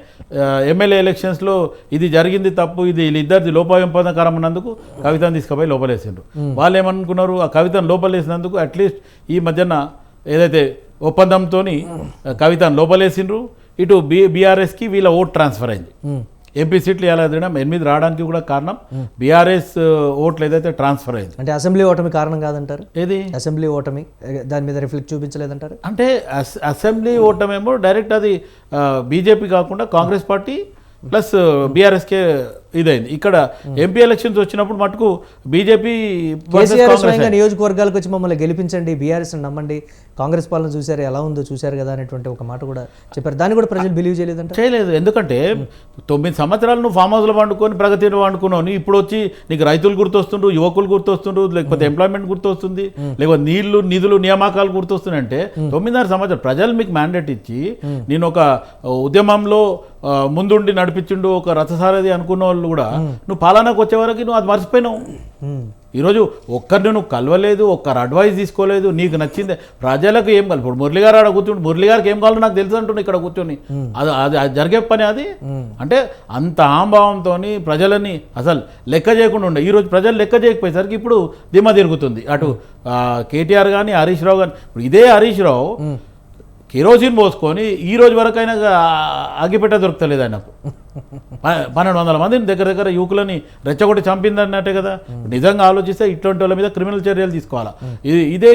ఎమ్మెల్యే ఎలక్షన్స్లో ఇది జరిగింది తప్పు, ఇది వీళ్ళిద్దరిది లోపంపదకరం అన్నందుకు కవితను తీసుకుపోయి లోపలేసిండ్రు. వాళ్ళు ఏమనుకున్నారు, ఆ కవితను లోపలేసినందుకు అట్లీస్ట్ ఈ మధ్యన ఏదైతే ఒప్పందంతో కవితను లోపలేసిండ్రు, ఇటు బీఆర్ఎస్కి వీళ్ళ ఓట్ ట్రాన్స్ఫర్ అయింది. ఎంపీ సీట్లు ఎలా తినడం 8 రావడానికి కూడా కారణం బీఆర్ఎస్ ఓట్లు ఏదైతే ట్రాన్స్ఫర్ అయింది. అంటే అసెంబ్లీ ఓటమి కారణం కాదంటారు? ఏది అసెంబ్లీ ఓటమి దాని మీద రిఫ్లెక్ట్ చూపించలేదంటారు? అంటే అసెంబ్లీ ఓటమేమో డైరెక్ట్ అది బీజేపీ కాకుండా కాంగ్రెస్ పార్టీ ప్లస్ బీఆర్ఎస్కే ఇదైంది. ఇక్కడ ఎంపీ ఎలక్షన్స్ వచ్చినప్పుడు మటుకు బీజేపీ నియోజకవర్గాలకు వచ్చి మమ్మల్ని గెలిపించండి, బీఆర్ఎస్ నమ్మండి, కాంగ్రెస్ పాలన చూశారు ఎలా ఉందో చూశారు కదా అనేటువంటి ఒక మాట కూడా చెప్పారు. దాన్ని కూడా ప్రజలు బిలీవ్ చేయలేదు. ఎందుకంటే 9 సంవత్సరాలు నువ్వు ఫామ్ హౌస్లో వండుకొని ప్రగతిలో వండుకున్నావు, ఇప్పుడు వచ్చి నీకు రైతులు గుర్తొస్తుండ్రు, యువకులు గుర్తొస్తుండ్రు, లేకపోతే ఎంప్లాయ్మెంట్ గుర్తొస్తుంది, లేకపోతే నీళ్లు నిధులు నియామకాలు గుర్తొస్తున్నాయి. అంటే 9.5 సంవత్సరాలు ప్రజలు మీకు మ్యాండేట్ ఇచ్చి నేను ఒక ఉద్యమంలో ముందుండి నడిపించిండు, ఒక రథసారథి అనుకున్న వాళ్ళు కూడా నువ్వు పాలనకు వచ్చే వరకు నువ్వు అది మర్చిపోయినావు. ఈరోజు ఒక్కరిని నువ్వు కలవలేదు, ఒక్కరు అడ్వైస్ తీసుకోలేదు, నీకు నచ్చిందే ప్రజలకు ఏం కావాలి. ఇప్పుడు మురళి గారు ఆడ కూర్చుంటే మురళి గారికి ఏం కావాలో నాకు తెలుసు అంటుండే ఇక్కడ కూర్చొని, అది జరిగే పని అది. అంటే అంత ఆంభావంతో ప్రజలని అసలు లెక్క చేయకుండా ఉండే. ఈరోజు ప్రజలు లెక్క చేయకపోయేసరికి ఇప్పుడు దిమ్మ తిరుగుతుంది. అటు కేటీఆర్ కానీ హరీష్ రావు కానీ, ఇప్పుడు ఇదే హరీష్ రావు కెరోసిన్ పోసుకొని ఈ రోజు వరకైనా అగ్గిపెట్ట దొరుకుతలేదు ఆయనకు. 1200 మందిని దగ్గర యువకులని రెచ్చగొట్టి చంపిందన్నట్టే కదా. నిజంగా ఆలోచిస్తే ఇట్లాంటి వాళ్ళ మీద క్రిమినల్ చర్యలు తీసుకోవాలా. ఇదే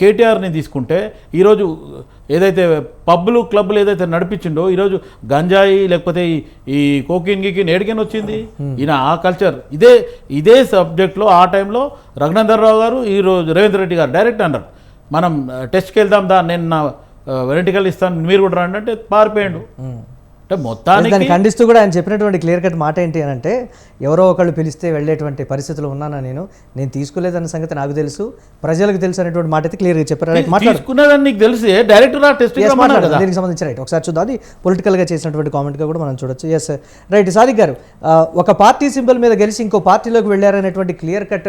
కేటీఆర్ని తీసుకుంటే ఈరోజు ఏదైతే పబ్బులు క్లబ్లు ఏదైతే నడిపించిండో ఈరోజు గంజాయి లేకపోతే ఈ కోకిన్ గికిన్ ఏడికైనా వచ్చింది. ఈయన ఆ కల్చర్ ఇదే సబ్జెక్ట్లో ఆ టైంలో రఘునందన్ రావు గారు ఈరోజు రేవంత్ రెడ్డి గారు డైరెక్ట్ అన్నారు, మనం టెస్ట్కి వెళ్దాం దా, నేను నా వెంటికల్ ఇస్తాను మీరు కూడా రండి అంటే పారిపోయాడు. అంటే మొత్తానికి ఖండిస్తూ కూడా ఆయన చెప్పినటువంటి క్లియర్ కట్ మాట ఏంటి అని అంటే, ఎవరో ఒకళ్ళు పిలిస్తే వెళ్ళేటువంటి పరిస్థితులు ఉన్నానా నేను తీసుకోలేదన్న సంగతి నాకు తెలుసు, ప్రజలకు తెలుసు అనేటువంటి మాట అయితే క్లియర్గా చెప్పారు. తీసుకున్నదని నీకు తెలిసి డైరెక్ట్ దీనికి సంబంధించి రైట్ ఒకసారి చూద్దాం. అది పొలిటికల్గా చేసినటువంటి కామెంట్గా కూడా మనం చూడొచ్చు. Yes right. సాదిక్ గారు, ఒక పార్టీ సింబల్ మీద గెలిచి ఇంకో పార్టీలోకి వెళ్ళారనేటువంటి క్లియర్ కట్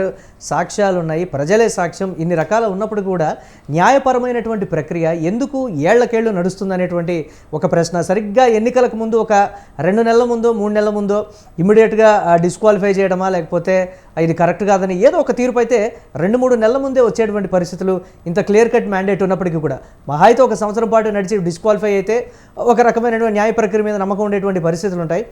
సాక్ష్యాలు ఉన్నాయి, ప్రజలే సాక్ష్యం. ఇన్ని రకాల ఉన్నప్పుడు కూడా న్యాయపరమైనటువంటి ప్రక్రియ ఎందుకు ఏళ్లకేళ్లు నడుస్తుంది అనేటువంటి ఒక ప్రశ్న. సరిగ్గా ఎన్నికల ఎన్నికలకు ముందు ఒక 2 నెలల ముందో 3 నెలల ముందో ఇమీడియట్గా డిస్క్వాలిఫై చేయడమా, లేకపోతే ఇది కరెక్ట్ కాదని ఏదో ఒక తీర్పు అయితే 2-3 నెలల ముందే వచ్చేటువంటి పరిస్థితులు, ఇంత క్లియర్ కట్ మ్యాండేట్ ఉన్నప్పటికీ కూడా మహా అయితే 1 సంవత్సరం పాటు నడిచి డిస్క్వాలిఫై అయితే ఒక రకమైనటువంటి న్యాయ ప్రక్రియ మీద నమ్మకం ఉండేటువంటి పరిస్థితులు ఉంటాయి.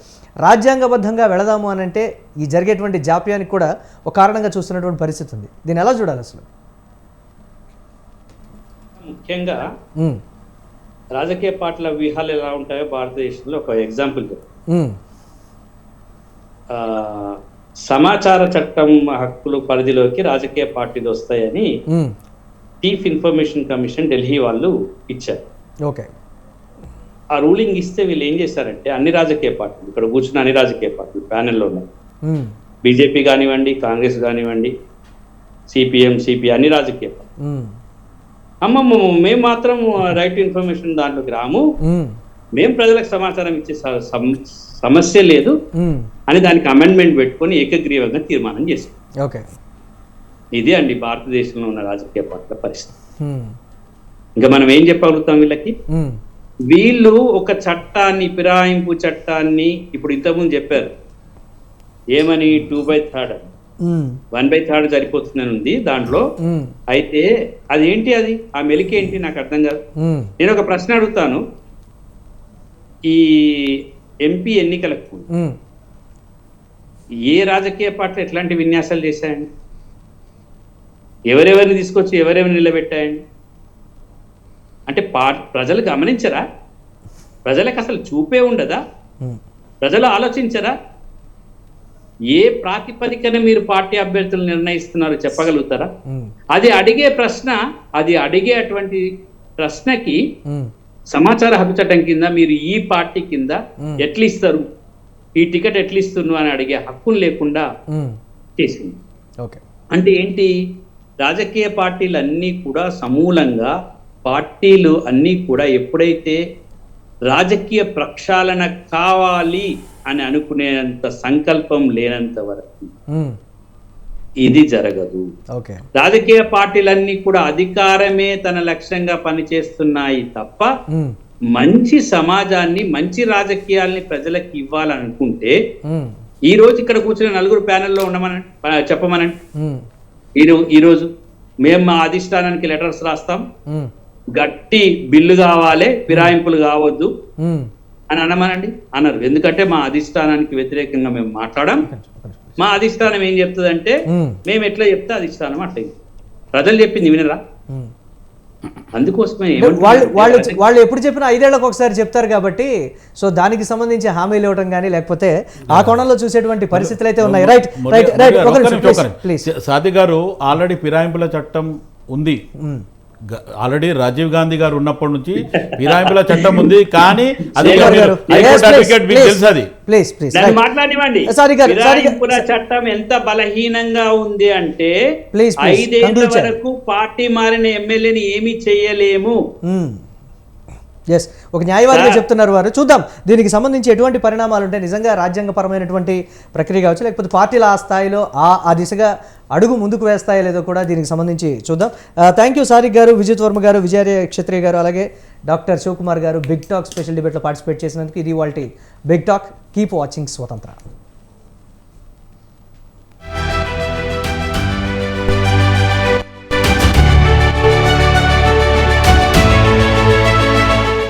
రాజ్యాంగబద్ధంగా వెళదాము అని అంటే ఈ జరిగేటువంటి జాప్యానికి కూడా ఒక కారణంగా చూస్తున్నటువంటి పరిస్థితి ఉంది. దీన్ని ఎలా చూడాలి అసలు? ముఖ్యంగా రాజకీయ పార్టీల వ్యూహాలు ఎలా ఉంటాయో భారతదేశంలో ఒక ఎగ్జాంపుల్ సమాచార చట్టం హక్కులు పరిధిలోకి రాజకీయ పార్టీలు వస్తాయని చీఫ్ ఇన్ఫర్మేషన్ కమిషన్ ఢిల్లీ వాళ్ళు ఇచ్చారు. ఓకే, ఆ రూలింగ్ ఇస్తే వీళ్ళు ఏం చేశారంటే అన్ని రాజకీయ పార్టీలు, ఇక్కడ కూర్చున్న అన్ని రాజకీయ పార్టీలు ప్యానెల్లో ఉన్నాయి, బీజేపీ కానివ్వండి, కాంగ్రెస్ కానివ్వండి, సిపిఎం, సిపిఐ, అన్ని రాజకీయ పార్టీలు, అమ్మమ్మ మేము మాత్రం రైట్ టు ఇన్ఫర్మేషన్ దాంట్లోకి రాము, మేము ప్రజలకు సమాచారం ఇచ్చే సమస్య లేదు అని దానికి అమెండ్మెంట్ పెట్టుకొని ఏకగ్రీవంగా తీర్మానం చేశారు. ఓకే, ఇదే అండి భారతదేశంలో ఉన్న రాజకీయ పార్టీల పరిస్థితి. ఇంకా మనం ఏం చెప్పగలుగుతాం వీళ్ళకి? వీళ్ళు ఒక చట్టాన్ని, ఫిరాయింపు చట్టాన్ని ఇప్పుడు ఇంతకుముందు చెప్పారు ఏమని, 2/3 1/3 సరిపోతుందని ఉంది దాంట్లో. అయితే అదేంటి, అది ఆ మెలిక ఏంటి నాకు అర్థం కాదు. నేను ఒక ప్రశ్న అడుగుతాను, ఈ ఎంపీ ఎన్నికలకు ఏ రాజకీయ పార్టీలు ఎట్లాంటి విన్యాసాలు చేశాయండి? ఎవరెవరిని తీసుకొచ్చి ఎవరెవరిని నిలబెట్టాయండి? అంటే ప్రజలు గమనించరా? ప్రజలకు అసలు చూపే ఉండదా? ప్రజలు ఆలోచించరా? ఏ ప్రాతిపదికన మీరు పార్టీ అభ్యర్థులు నిర్ణయిస్తున్నారు చెప్పగలుగుతారా? అది అడిగే ప్రశ్న, అది అడిగే అటువంటి ప్రశ్నకి సమాచార హక్కు చట్టం కింద మీరు ఈ పార్టీ కింద ఎట్లా ఇస్తారు, ఈ టికెట్ ఎట్లా ఇస్తున్నారు అని అడిగే హక్కులు లేకుండా చేసింది. అంటే ఏంటి, రాజకీయ పార్టీలు అన్నీ కూడా సమూలంగా, పార్టీలు అన్నీ కూడా ఎప్పుడైతే రాజకీయ ప్రక్షాళన కావాలి అని అనుకునేంత సంకల్పం లేనంత వరకు ఇది జరగదు. రాజకీయ పార్టీలన్నీ కూడా అధికారమే తన లక్ష్యంగా పనిచేస్తున్నాయి తప్ప మంచి సమాజాన్ని, మంచి రాజకీయాల్ని ప్రజలకు ఇవ్వాలనుకుంటే ఈ రోజు ఇక్కడ కూర్చున్న 4 ప్యానెల్లో ఉండమని చెప్పమనండి. ఈ రోజు మేము మా అధిష్టానానికి లెటర్స్ రాస్తాం, గట్టి బిల్లు కావాలి, ఫిరాయింపులు కావద్దు అని అనమనండి. అనరు. ఎందుకంటే మా అధిష్టానానికి వ్యతిరేకంగా మేము మాట్లాడాం. మా అధిష్టానం ఏం చెప్తుందంటే మేము ఎట్లా చెప్తే అధిష్టానం అట్లా. ప్రజలు చెప్పింది వినరా? అందుకోసమే వాళ్ళు ఎప్పుడు చెప్పినా 5 ఏళ్లకు ఒకసారి చెప్తారు కాబట్టి, సో దానికి సంబంధించి హామీలు ఇవ్వడం కానీ లేకపోతే ఆ కోణంలో చూసేటువంటి పరిస్థితులు అయితే ఉన్నాయి. Right right right. సాది గారు, ఆల్రెడీ ఫిరాయింపుల చట్టం ఉంది. ఆల్రెడీ రాజీవ్ గాంధీ గారు ఉన్నప్పటి నుంచి ఫిరాయింపుల చట్టం ఉంది. కానీ అది మాట్లాడివ్వండి. ఫిరాయింపుల చట్టం ఎంత బలహీనంగా ఉంది అంటే 5 ఏళ్ల వరకు పార్టీ మారిన ఎమ్మెల్యేని ఏమీ చేయలేము. ఎస్, ఒక న్యాయవాదిగా చెప్తున్నారు వారు. చూద్దాం దీనికి సంబంధించి ఎటువంటి పరిణామాలు ఉంటాయి. నిజంగా రాజ్యాంగపరమైనటువంటి ప్రక్రియ కావచ్చు, లేకపోతే పార్టీలు ఆ స్థాయిలో ఆ దిశగా అడుగు ముందుకు వేస్తాయో లేదో కూడా దీనికి సంబంధించి చూద్దాం. థ్యాంక్ యూ సారిక్ గారు, విజిత్ వర్మ గారు, విజయ క్షత్రియ గారు, అలాగే డాక్టర్ శివకుమార్ గారు బిగ్ టాక్ స్పెషల్ డిబేట్లో పార్టిసిపేట్ చేసినందుకు. ఇది వాళ్ళ బిగ్ టాక్. కీప్ వాచింగ్ స్వతంత్ర.